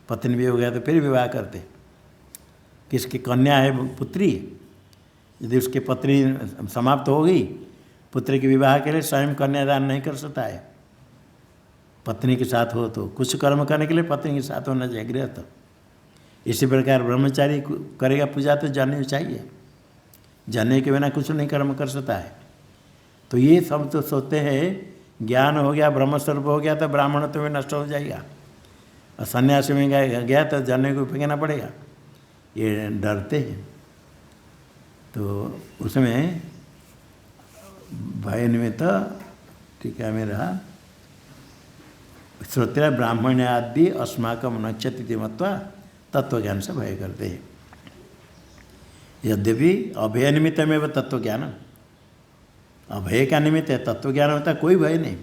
पत्नी वियोग हो गया तो फिर विवाह करते। किसकी कन्या है पुत्री, यदि उसकी पत्नी समाप्त हो गई, पुत्र के विवाह के लिए स्वयं कन्यादान नहीं कर सकता है। पत्नी के साथ हो तो कुछ कर्म करने के लिए पत्नी के साथ होना चाहिए गृहस्थ। इसी प्रकार ब्रह्मचारी करेगा पूजा तो जनेऊ चाहिए, जनेऊ के बिना कुछ नहीं कर्म कर सकता है। तो ये सब तो सोचते हैं ज्ञान हो गया, ब्रह्मस्वरूप हो गया तो ब्राह्मणत्व में नष्ट हो जाएगा, और सन्यासी में गया तो जनेऊ को फेंकना पड़ेगा, ये डरते हैं। तो उसमें भय निमित्त टीका में रहा, श्रोत्र ब्राह्मण आदि अस्माकं न क्षति मत्वा तत्व ज्ञान से भय करते हैं। यद्यपि अभय निमित्त में वह तत्व ज्ञान, अभय का निमित्त है, तत्व ज्ञान होता कोई भय नहीं।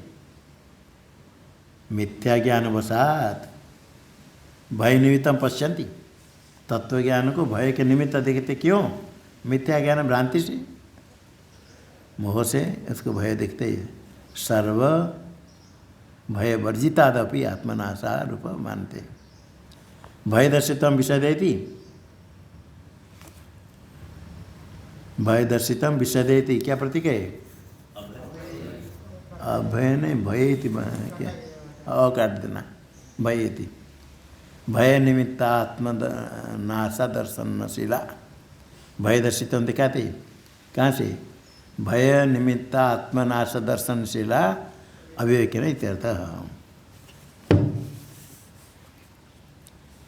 मिथ्या ज्ञान वसात भय निमित्तम पश्यन्ति, तत्व ज्ञान को भय के निमित्त देखते, क्यों? मिथ्या ज्ञान भ्रांति से, मोह से उसको भय देखते हैं। सर्व भय वर्जितादपि आत्मनाशा रूप मानते। भयदर्शितम विषदेति, भयदर्शितम विषदेति क्या प्रतीक है? अभय नहीं, भयेति क्या काट देना, भयेति। भय निमित्ता आत्मनाशा दर्शनशीला, भय दर्शितम दिखाते कहाँ से? भय निमित्ता आत्मनाश दर्शनशीला अविवेकिन इत्यर्थः।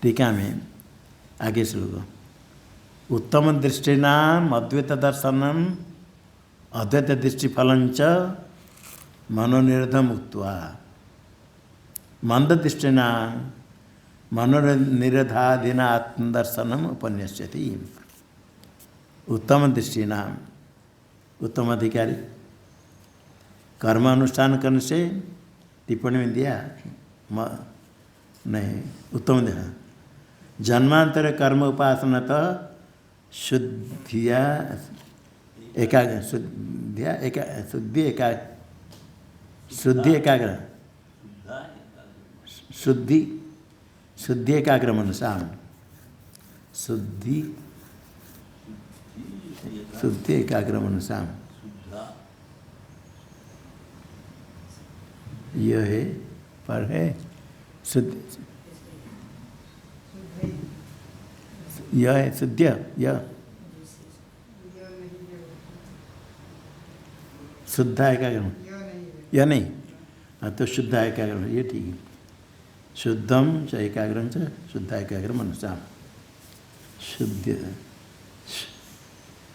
टीका में आगे श्लोक, उत्तम दृष्टिनाम अद्वैत दर्शनम अद्वैत दृष्टिफलंच मनोनिरोधम उक्त्वा मंद दृष्टिना मनोनिरोधादीना आत्मदर्शनम उपन्यस्यति। उत्तम दृष्टिनाम, उत्तम अधिकारी, कर्म अनुष्ठान करने से, टिप्पणी में दिया नहीं, उत्तम देना जन्मांतर कर्म उपासनतः शुद्धिया एकाग्र, शुद्धिया शुद्धि एकाग्र, शुद्धि एकाग्र मनसा, शुद्धि एकाग्र मनसा, यह है पर है शुद्धि, यह है शुद्ध, यह शुद्ध एकाग्र, यह नहीं, हाँ तो शुद्ध एकाग्र, ये ठीक है। शुद्धम च एकाग्रम च शुद्ध एकाग्र मनसा, शुद्ध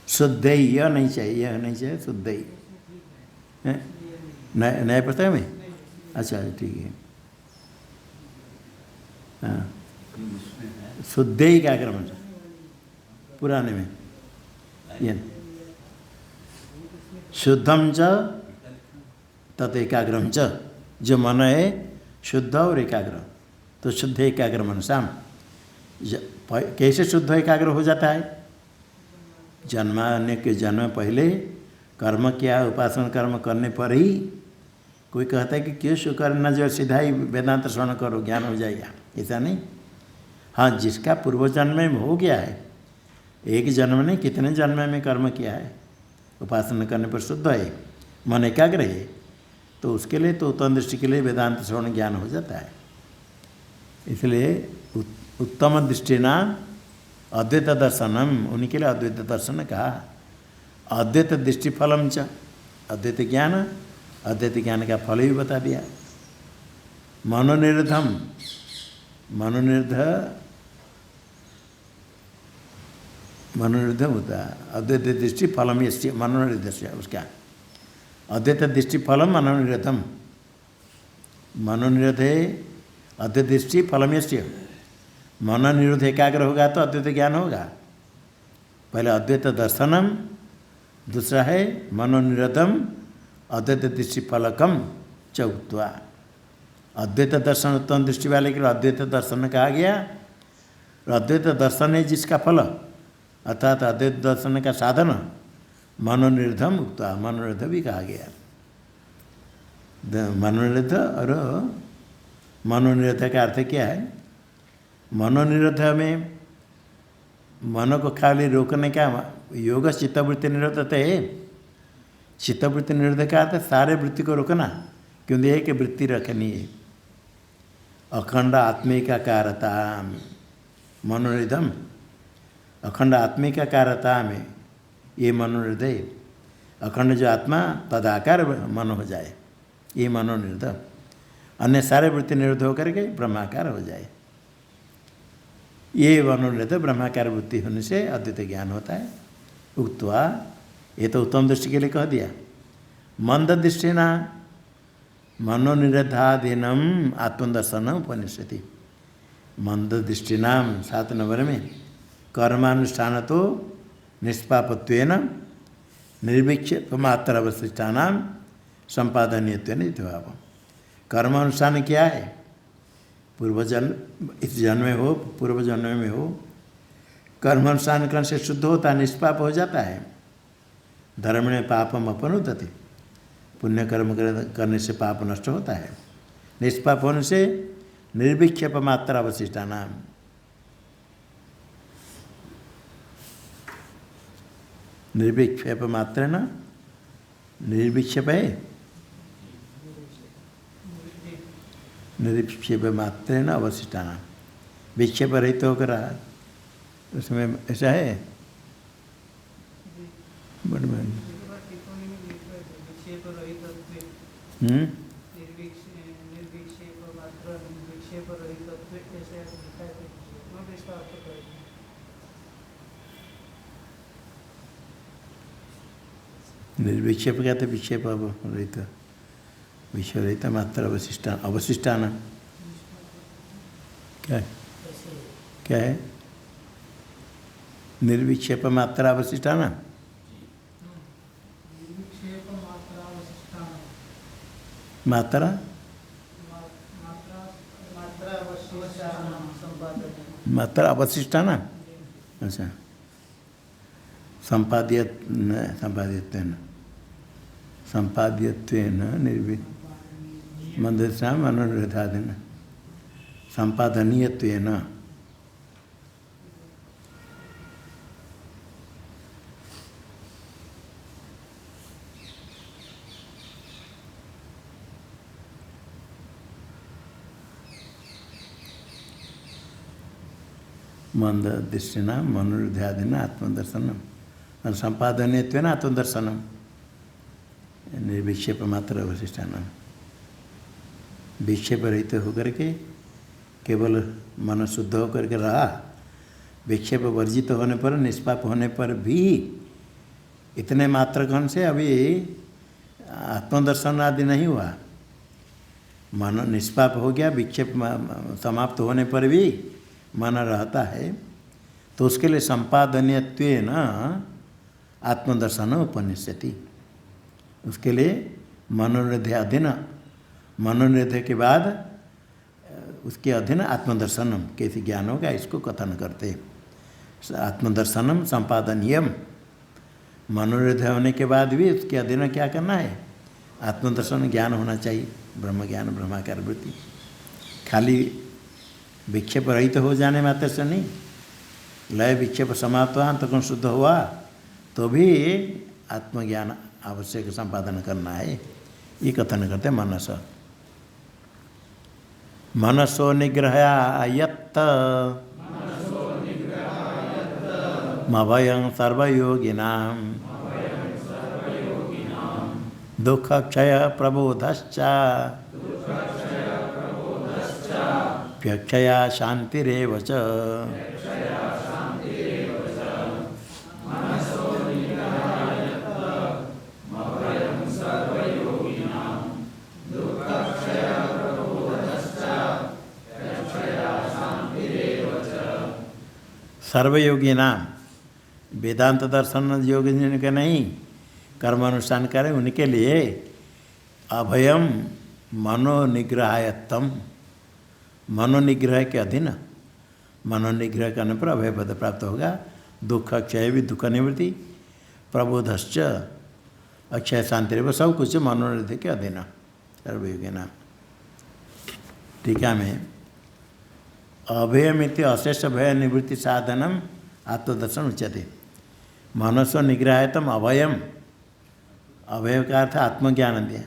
शुद्ध यह नहीं चाहिए, यह नहीं चाहिए, शुद्ध ही नया पता है मैं, अच्छा ठीक है, हाँ शुद्ध एकाग्र मनसा, पुराने में ये शुद्धम च तत् एकाग्रम च, जो मन है शुद्ध और एकाग्र, तो शुद्ध एकाग्र मनसाम। कैसे शुद्ध एकाग्र हो जाता है? जन्माने के जन्म पहले कर्म किया, उपासना कर्म करने पर ही। कोई कहता है कि क्यों शु करना, जो सीधा ही वेदांत श्रवण करो ज्ञान हो जाएगा, ऐसा नहीं। हाँ, जिसका पूर्व जन्म में हो गया है, एक जन्म नहीं कितने जन्म में कर्म किया है, उपासना करने पर शुद्ध है, मन एकाग्र है, तो उसके लिए तो उत्तम दृष्टि के लिए वेदांत श्रवण ज्ञान हो जाता है। इसलिए उत्तम दृष्टिना अद्वैत दर्शनम, उन्हीं के लिए अद्वैत दर्शन कहा। अद्वैत दृष्टि फलम च, अद्वैत ज्ञान, अद्वैत ज्ञान का फल भी बता दिया। मनोनिरोधम, मनोनिरोधम होता है अद्वैत दृष्टि फलम, ये मनोनिरोध से उसका अद्वैत दृष्टि फलम मनोनिरोधम, मनोनिरोध है अद्वैत दृष्टि फलम, ये मनोनिरोध एकाग्र होगा तो अद्वैत ज्ञान होगा। पहले अद्वैत दर्शनम, दूसरा है मनोनिरोधम अद्वैत दृष्टि फलकम च उक्त्वा। अद्वैत दर्शन उत्तम दृष्टि वाले के लिए अद्वैत दर्शन कहा गया। अद्वैत दर्शन है जिसका फल, अर्थात अद्वैत दर्शन का साधन मनोनिरोधम उक्त्वा, मनोनिरोध भी कहा गया। मनोनिरोध और मनोनिरोध का अर्थ क्या है? मनोनिरोध में मन को खाली रोकने का योग चित्तवृत्ति निरोध है। चित्तवृत्ति निरोध का अर्थ सारे वृत्ति को रोकना, क्योंकि एक वृत्ति रखनी है। अखंड आत्मिकाकारता मनोनिरोधम, अखंड आत्मिकाकारता में ये मनोनिरोध है। अखंड जो आत्मा तदाकार मन हो जाए, ये मनोनिरोध। अन्य सारे वृत्ति निरोध होकर के ब्रह्माकार हो जाए, ये मनोनिरोध। ब्रह्माकार वृत्ति होने से अद्वैत ज्ञान होता है। उक्त्वा, ये तो उत्तम दृष्टि के लिए कह दिया। मंद दृष्टिना मनोनिरोधाधीनम आत्मदर्शन उपनिषति। मंद दृष्टिनाम 7 नंबर में कर्मानुष्ठान तो निष्पापत्वेन निर्विक्षेप मात्र अवशिष्टानाम संपादनीयत्वेन इतिभाव। कर्मानुष्ठान क्या है? पूर्व जन्म, इस जन्म में हो, पूर्व जन्म में हो, कर्मानुष्ठान करने से शुद्ध होता है, निष्पाप हो जाता है। धर्म में पापम अपनुदति, पुण्य कर्म करने से पाप नष्ट होता है। निष्पाप होने से निर्विक्षेप मात्र अवशिष्टानाम, निर्विक्षेप मात्र न निर्विक्षेप है, निर्विक्षेप मात्र न अवशिष्टान, विक्षेप रहित होकर उसमें ऐसा है। निर्विक्षेप कहते विक्षेप रहित, विक्षेप रहित मात्र अवशिष्टान, अवशिष्टान क्या है? क्या है? निर्विक्षेप मात्रा अवशिष्टान, मात्रा मात्रा अवशिष्टान। अच्छा, संपाद्यत्वेन संपाद्यत्वेन मंदसा मनोनिरधादेन संपादनीयत्वेन मंद दृष्टिना मनोनिरधादेन आत्मदर्शनम संपादनीयत्वेन आत्मदर्शनम, निर्विक्षेप मात्र अवशिष्टान, विक्षेप रहित होकर के केवल मन शुद्ध होकर के रहा, विक्षेप वर्जित होने पर, निष्पाप होने पर भी इतने मात्र कौन से अभी आत्मदर्शन आदि नहीं हुआ। मन निष्पाप हो गया, विक्षेप समाप्त होने पर भी मन रहता है, तो उसके लिए संपादनीयत्वेन आत्मदर्शन उपनिष्यति, उसके लिए मनोनिधि अधीन, मनोनिधि के बाद उसके अधीन आत्मदर्शनम कैसे ज्ञान होगा इसको कथन करते। आत्मदर्शनम संपादनीयम, मनोनिधि होने के बाद भी उसके अधीन क्या करना है? आत्मदर्शन ज्ञान होना चाहिए, ब्रह्म ज्ञान ब्रह्माकार वृत्ति। खाली विक्षेप रहित हो जाने मात्र से नहीं, लय विक्षेप समाप्त हुआ तो कौन शुद्ध हुआ तो भी आत्मज्ञान आवश्यक संपादन करना है, ये कथन करते मनस। मनसो निग्रहायत्त मभयं सर्वयोगिनां दुःखक्षय प्रबोधश्च व्यक्षया शान्तिरेव च। सर्वयोगी नाम, वेदांत दर्शन योगी जिनके नहीं कर्मानुष्ठान करें उनके लिए अभयम मनोनिग्रहायत्तम, मनोनिग्रह के अधीन, मनोनिग्रह करने पर अभय पद प्राप्त होगा। दुख क्षय भी दुख निवृत्ति, प्रबोधश्च अक्षय शांति वो सब कुछ मनोनिग्रह के अधीन सर्वयोगी नाम। टीका में अभयमिति अशेष भय निवृत्ति साधनम आत्मदर्शन उच्यते। मनसो निग्रहायतम अभयम, अभय का अर्थ आत्मज्ञान दिया।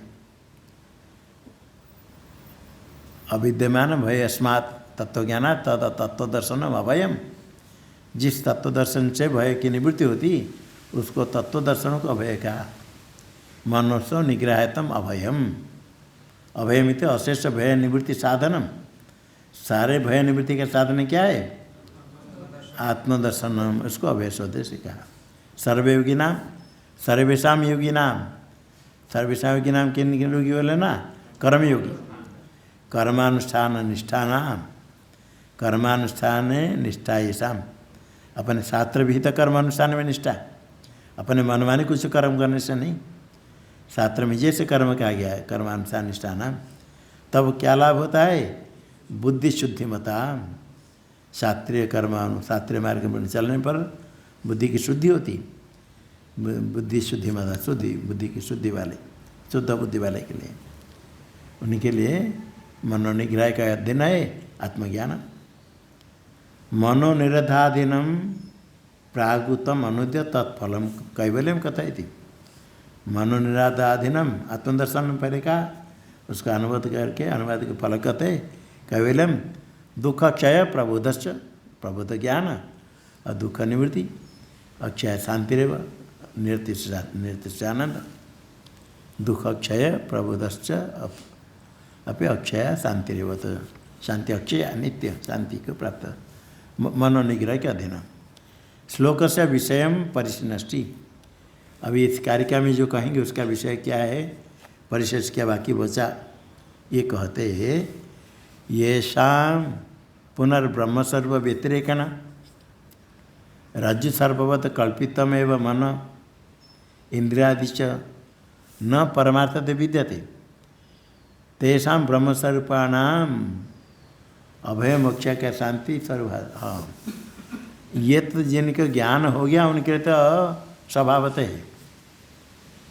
अविद्यमान भय अस्मात् तत्वज्ञान तद तत्वदर्शनम अभयम, जिस तत्वदर्शन से भय की निवृत्ति होती उसको तत्वदर्शन को अभय कहा। मनसो निग्रहायतम अभयम, अभयमित अशेष भय निवृत्ति साधनम, सारे भय निवृत्ति का साधन क्या है? आत्मदर्शनम, इसको अभय शब्द से कहा। सर्वयोगी नाम, सर्वेशा योगी नाम, सर्वेशा योगी नाम किन योगी बोले ना? कर्मयोगी। कर्मानुष्ठान निष्ठानाम, कर्मानुष्ठान निष्ठा येषाम, अपने शास्त्र विहित कर्मानुष्ठान में निष्ठा, अपने मनमानी कुछ कर्म करने से नहीं, शास्त्र में जैसे कर्म कहा गया है कर्मानुष्ठान निष्ठानाम। तब क्या लाभ होता है? बुद्धि शुद्धिमता, शास्त्रीय कर्म शास्त्रीय मार्ग में चलने पर बुद्धि की शुद्धि होती, बुद्धि शुद्धिमता, शुद्धि बुद्धि की शुद्धि वाले, शुद्ध बुद्धि वाले के लिए, उनके लिए मनोनिग्रह का अध्ययन है आत्मज्ञान। मनोनिरधाधीनम प्रागुतम अनुद्य तत्फलम कैवल्यम कथयति। मनोनिरादाधीनम आत्मदर्शन पहले का उसका अनुवाद करके अनुवाद के फल कहते कैवल्यम दुख क्षय प्रबोधश्च प्रबोध ज्ञान और दुख निवृत्ति अक्षय शांतिरेव निर्तिशानंद दुख क्षय प्रबोधश्च अपि अक्षय शांतिरेव। तो शांति अक्षय नित्य शांति को प्राप्त मनोनिग्रह के अधीन। श्लोक से विषय परिशिष्टि। अभी इस कारिका में जो कहेंगे उसका विषय क्या है, परिशेष क्या बाकी बचा, ये कहते हैं ये शाम पुनर्ब्रह्मस्वरूप व्यतिरेकण रज्जु सर्ववत कल्पितमेव मन इंद्रियादि च न परमार्थते विद्यते तेषां ब्रह्मस्वरूपाणाम अभय मोक्ष का शांति स्वरूप। हाँ, ये तो जिनके ज्ञान हो गया उनके लिए तो स्वभावत है।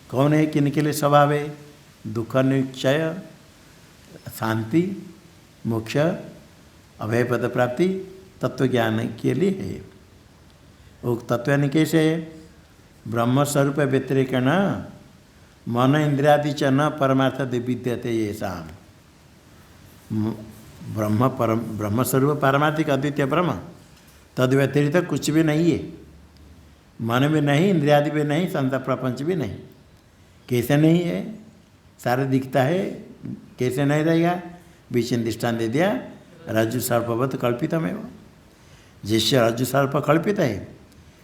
कौन है किनके लिए स्वभाव है? दुख निक्षय शांति मोक्ष अभय पद प्राप्ति तत्व ज्ञान के लिए है। वो तत्व ज्ञान कैसे है? ब्रह्मस्वरूप व्यतिरेकण मन इंद्रियादि च न परमार्थ विद्यते ये शाम। ब्रह्मस्वरूप पारमार्थिक अद्वितीय ब्रह्म तद व्यतिरिक्त कुछ भी नहीं है। मन भी नहीं, इंद्रियादि भी नहीं, संसार प्रपंच भी नहीं। कैसे नहीं है? सारे दिखता है, कैसे नहीं रहेगा? विचिन दृष्टान दे दिया रज्जु सर्पवत कल्पितमेव। जिससे रज्जु सर्प कल्पित है,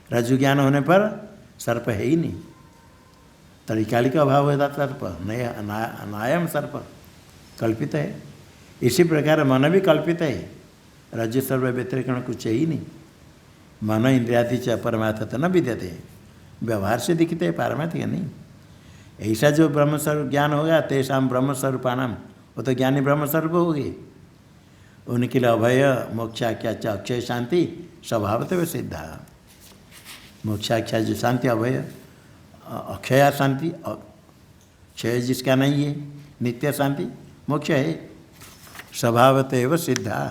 रज्जु ज्ञान होने पर सर्प है ही नहीं, तरीकाली का अभाव होता सर्प नहीं, अनायम सर्प कल्पित है। इसी प्रकार मन भी कल्पित है, रज्जु सर्व व्यतिरेकण कुछ है ही नहीं। मन इंद्रियादि च परमार्थ न विद्यते, व्यवहार से दिखते है, पारमार्थिक नहीं। ऐसा जो ब्रह्मस्वरूप ज्ञान होगा तेषां ब्रह्मस्वरूपाणाम, वो तो ज्ञानी ब्रह्मस्वरूप हो गए, उनके लिए अभय मोक्षाख्या च अक्षय शांति स्वभावतः सिद्धा। मोक्षाख्या जो शांति अभय अक्षया शांति, क्षय जिसका नहीं है, नित्य शांति मोक्ष है, स्वभावतः सिद्धा।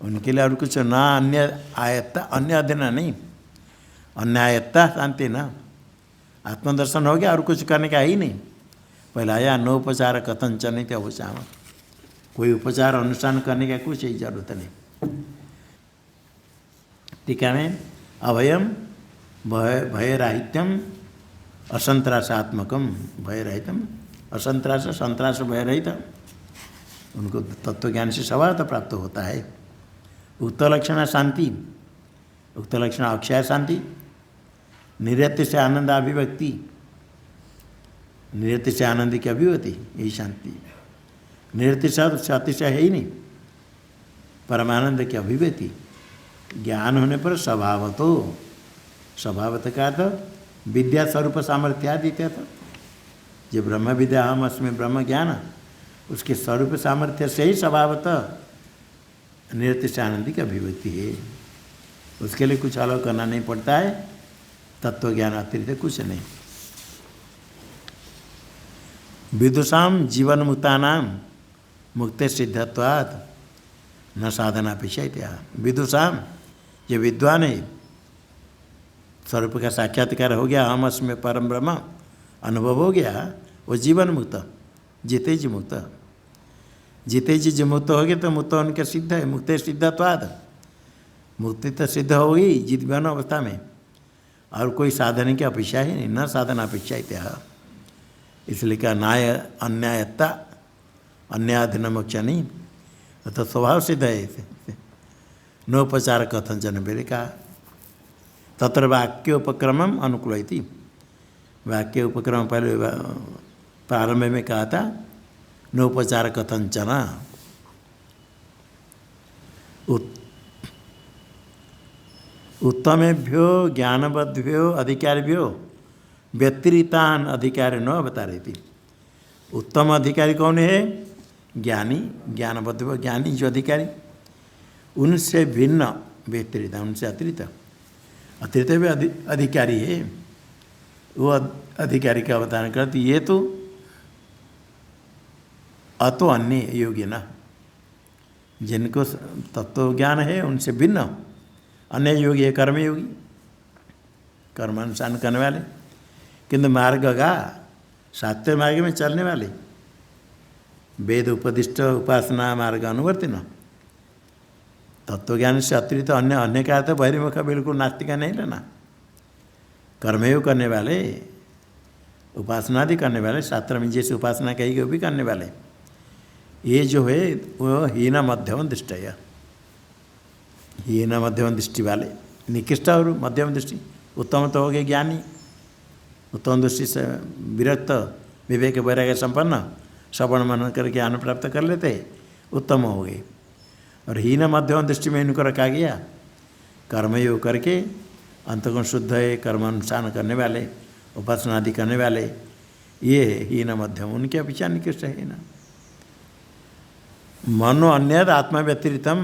उनके लिए और कुछ ना अन्य आयत्ता, अन्य अधीन नहीं, अन्य आयत्ता शांति ना। आत्मदर्शन हो गया और कुछ करने का ही नहीं। पहले आया नोपचार कथन चनित उपचार, कोई उपचार अनुष्ठान करने का कुछ ही जरूरत नहीं। टीका में अभयम भयराहित्यम असंत्रासात्मकम, भयरहितम असंत्रास, संत्रास भयरहित, उनको तत्व ज्ञान से स्वभाव प्राप्त होता है। उक्त लक्षण शांति, उक्त लक्षण अक्षय शांति, निरत्य से आनंद अभिव्यक्ति, निरत्य से आनंद की अभिव्यक्ति यही शांति। निरत्य से अतिशय है ही नहीं, परमानंद की अभिव्यक्ति। ज्ञान होने पर स्वभावतो, स्वभावत का तो विद्या स्वरूप सामर्थ्यादित्य था। जो ब्रह्म विद्या हम अस्में ब्रह्म ज्ञान, उसके स्वरूप सामर्थ्य से ही स्वभावतः निरत्य से आनंद की अभिव्यक्ति है। उसके लिए कुछ अलग करना नहीं पड़ता है, तत्व ज्ञान अतिरिक्त कुछ नहीं। विदुषाम जीवन मुक्तानाम मुक्ति सिद्धत्वात् न साधना अपेक्षा। विदुषाम, ये विद्वान है, स्वरूप का साक्षात्कार हो गया, हम अस्में परम ब्रह्म अनुभव हो गया, वो जीवन मुक्त, जीते जी मुक्त। जीते जी जो मुक्त हो गए तो मुक्त उनके सिद्ध है, मुक्ति सिद्धत्वाद, मुक्ति तो सिद्ध हो गई जीवन अवस्था में, और कोई साधन की अपेक्षा ही नहीं, न साधना अपेक्षा इत्या। इसलिए क्या न्याय अन्यायता अन्याधीन मोक्ष नहीं, तो स्वभाव सिद्ध है। नोपचार कथन जन बेरे का तत्र वाक्य उपक्रम अनुकूलती। वाक्य उपक्रम पहले प्रारंभ में कहा था नोपचार कथंचन, उत्तमेभ्यो ज्ञानबद्भ्यो अधिकारिभ्यो व्यतिरितान अधिकारी न अवतारयति। उत्तम अधिकारी कौन है? ज्ञानी, ज्ञानबद्ध ज्ञानी जो अधिकारी, उनसे भिन्न व्यतिरित, उनसे अतिरिक्त, अतिरिक्त भी अधिकारी है, वो अधिकारी का अवतारण करती। ये तो अतो अन्य योगी न, जिनको तत्व ज्ञान है उनसे भिन्न अन्य योगी है कर्मयोगी, कर्मानुष्ठान करने वाले, किंतु मार्ग गा शास्त्र मार्ग में चलने वाले, वेद उपदिष्ट उपासना मार्ग अनुवर्ती न। तत्वज्ञान से अतिरिक्त अन्य अन्य का तो बहिर्मुख बिल्कुल नास्तिक नहीं लेना। कर्मयोग करने वाले, उपासनादि करने वाले, शास्त्र में जैसे उपासना कही वो भी करने वाले, ये जो है वो हीन मध्यम दृष्टि है। हीन मध्यम दृष्टि वाले, निकृष्ट और मध्यम दृष्टि, उत्तम तो हो गए ज्ञानी, उत्तम दृष्टि से विरक्त विवेक वैराग्य संपन्न, श्रवण मनन करके ज्ञान प्राप्त कर लेते, उत्तम हो गए। और हीन मध्यम दृष्टि में इनको रखा गया, कर्मयोग करके अंतगुण शुद्ध है, कर्मानुष्ठान करने वाले, उपासना आदि करने वाले, ये हीन मध्यम, उनके अपेक्षा निकृष्ट है ना। मनो अन्यद आत्मा व्यतिरितम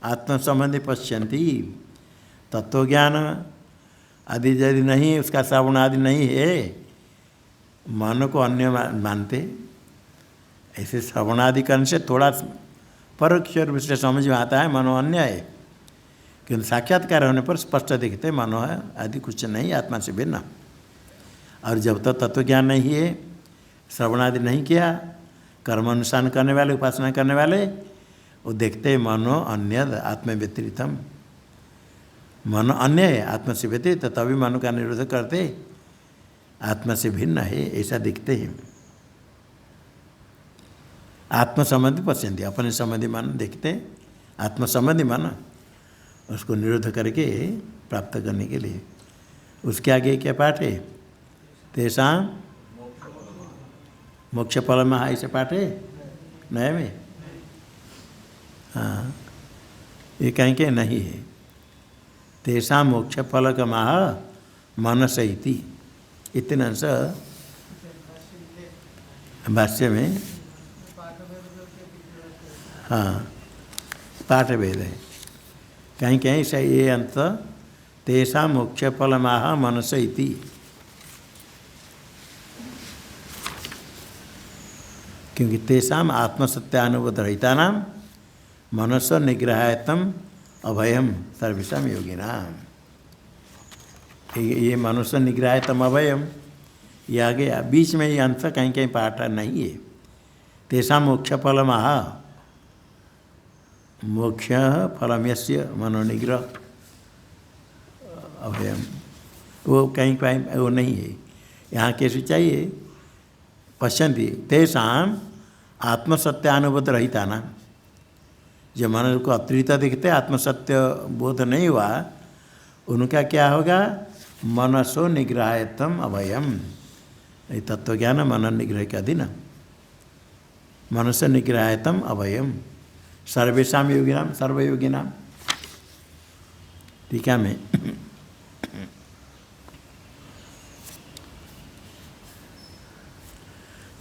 आत्म संबंधी पश्यन्ति। तत्वज्ञान आदि यदि नहीं, उसका श्रवण आदि नहीं है, मन को अन्य मानते, ऐसे श्रवण आदि करने से थोड़ा परोक्ष रूप से समझ में आता है मनो अन्य है, किंतु साक्षात्कार होने पर स्पष्ट दिखते मनो है आदि कुछ नहीं, आत्मा से भिन्न। और जब तक तत्वज्ञान नहीं है, श्रवण आदि नहीं किया, कर्मानुष्ठान करने वाले, उपासना करने वाले, वो देखते मनो अन्य आत्म व्यतिरितम, मन अन्य है आत्मा से व्यतिरिक्त, तभी मन का निरोध करते, आत्मा से भिन्न है ऐसा दिखते हैं। आत्म संबंधी पश्यन्ति, अपने संबंधी मन देखते, आत्म संबंधी मन, उसको निरोध करके प्राप्त करने के लिए। उसके आगे क्या पाठ है? तेषां मोक्ष फल में, ऐसे पाठ है नए में? हाँ, ये कहीं के नहीं है। तेषां मोक्ष फल का माह मनस इति, इतना सा भाष्य में, हाँ पाठ भेद है, कहीं कहीं से ये अंत तेषां मोक्ष फल माह मनस इति। क्योंकि तेषां आत्मसत्यानुबोध रहिता नाम मनसो निग्रहायतम अभयम सर्वेषां योगिनाम। ये मनुष्य निग्रहायतम अभयम, ये आ गया बीच में, ये अंश कहीं कहीं पाठ नहीं है। तेषां मोक्ष फल माह, मोक्ष फलम यस्य मनोनिग्रह अभयम, वो कहीं कहीं वो नहीं है। यहाँ कैसे चाहिए? पश्यन्ति तेषां आत्मसत्यानुबोध रहिता ना, जो मन को अतिरिक्त दिखते, आत्मसत्य बोध नहीं हुआ, उनका क्या होगा? मनसो निग्रहायतम अभयम, तत्वज्ञान मन निग्रह के अधीन, मनसो निग्रहायतम अभयम सर्वेषां योगिनाम, सर्वयोगिनाम। टीका में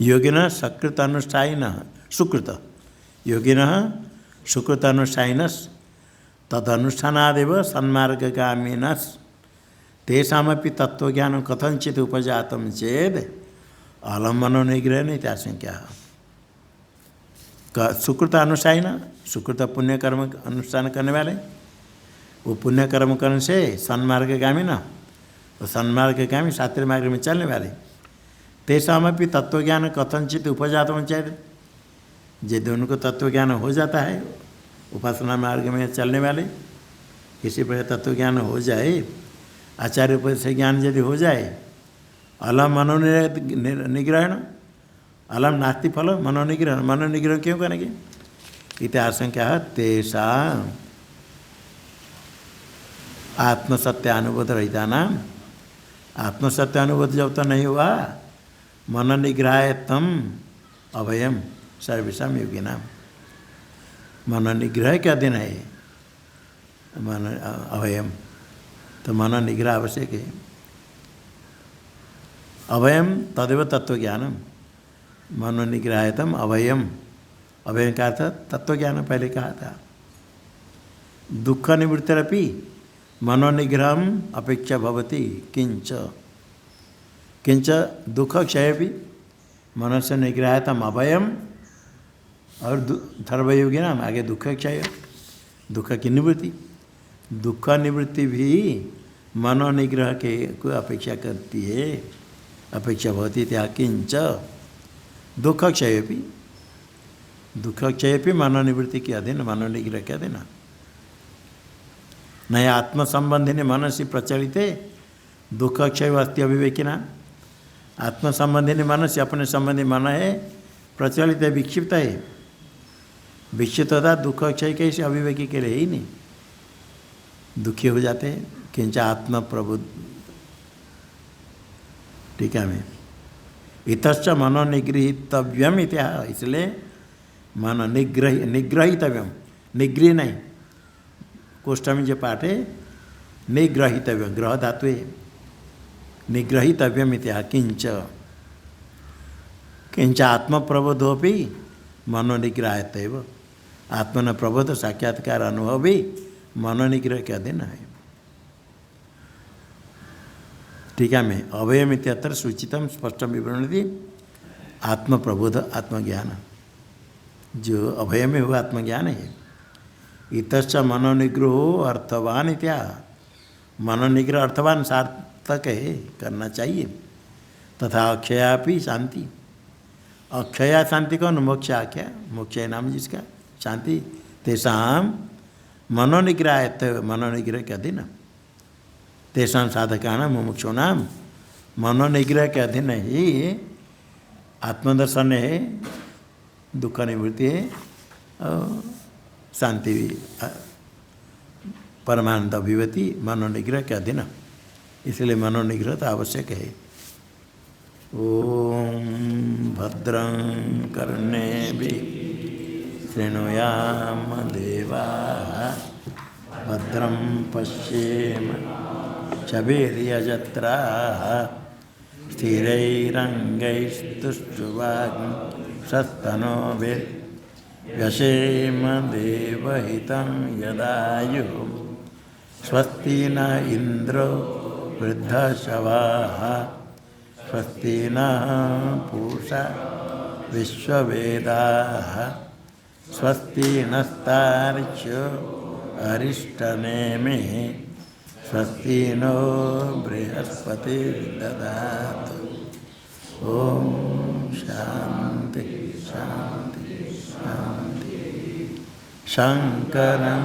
योगिनः सकृत अनुष्ठायिनः सुकृत, योगिनः सुकृत अनुष्ठायिनस् तदनुष्ठानादेव सन्मार्गगामिनस् तेषामपि तत्वज्ञानं कथंचित् उपजातं चेद अलम मनोनिग्रह नहीं त्याशंक्या। सुकृत अनुष्ठायिन, सुकृत पुण्य कर्म अनुष्ठान करने वाले, वो पुण्य कर्म करने से सन्मार्गगामी न, वो सन्मार्गगामी शास्त्रीय मार्ग में चलने वाले, तेषामपि तत्वज्ञान कथंचित उपजातं चेद, यदि उनको तत्वज्ञान हो जाता है, उपासना मार्ग में चलने वाले किसी प्रकार तत्वज्ञान हो जाए, आचार्य उपदेश से ज्ञान यदि हो जाए, अलम मनोनिग्रहण, अलम नास्ति फल मनोनिग्रहण, मनोनिग्रह क्यों करेंगे? इति आशंका है तेषां आत्मसत्यानुबोध रहिता नाम, आत्मसत्यानुबोध जब तक नहीं हुआ, मनोनिग्रहायतम अभयम सर्वेषां योगिनाम, मनोनिग्रह के अधीन है मन अभयम, तो मनोनिग्रह आवश्यक है। अभयम तदेव तत्वज्ञानम, मनोनिग्रहायतम अभयम, अभयम का अर्थ तत्वज्ञान पहले कहा था। दुख निवृत्तिरपि मनोनिग्रहम अपेक्षा भवति किंच, किंच दुख क्षय भी मनस्य निग्रहायतम अभयम, और धर्मयोगी नाम आगे दुख क्षय, दुख की निवृत्ति, दुख निवृत्ति भी मनोनिग्रह के को अपेक्षा करती है, अपेक्षा भवती त्या किंच दुःखक्षय भी, दुःखक्षय भी मनोनिवृत्ति के अधीन, मनोनिग्रह के अधीन। नए आत्मसंबंधी मनसी प्रचलित दुःखक्षय अस्ति अभिवेकिना। आत्मसंबंधी मन से अपने संबंधी मन है, प्रचलित है, विक्षिप्त है। विक्षिप्त होता दुःखक्षय कैसे, अभिवेकी के लिए ही नहीं, दुखी हो जाते हैं। किंच आत्म प्रबुद्ध, ठीक है मैं इतश्च मनोनिगृहीतव्यम इत्या, इसलिए मन निग्रहीतव्यम, निगृह नहीं, कोष्ठ में जो पाठ है निग्रहीतव्यम, ग्रह धातु है, निग्रहीतव्यम इत्या किंच किंच आत्म प्रबोधोपि मनोनिग्रहतैव, आत्मन प्रबोध साक्षात्कार अनुभव भी मनोनिग्रह के अधीन है। ठीक है मैं अभयम इत्यत्र सूचितम स्पष्टम विवरण दी आत्म प्रबोध आत्मज्ञान, जो अभय में हुआ आत्मज्ञान है। इतश्च मनोनिग्रहो अर्थवान इत्या, मनोनिग्रह अर्थवान सार्थक है, करना चाहिए। तथा अक्षया भी शांति, अक्षया शांति कौन, मोक्ष आख्या, मोक्ष नाम जिसका शांति, तेषा मनोनिग्रह, मनोनिग्रह के अधीन, तेषा साधकानां मुमुक्षूणां मनोनिग्रह के अधीन ही आत्मदर्शन है, दुख निवृत्ति है और शांति परमानंद अभिव्यक्ति मनोनिग्रह के अधीन, इसलिए मनोनिग्रह तो आवश्यक है। ओम भद्रं कर्णेभिः शृणुयाम देवाः, भद्रं पश्येम चबेर्यजत्राः, स्थिरैरङ्गैस्तुष्टुवाग्ंसस्तनोभिर्यशेम देवहितं यदायुः। स्वस्ति न इन्द्रो वृद्धश्रवाः, स्वस्ति नः पूषा विश्ववेदाः, स्वस्ति नस्तार्क्ष्यो अरिष्टनेमिः, स्वस्ति नो बृहस्पतिर्दधातु। ओम शांति शांति शांति। शंकरं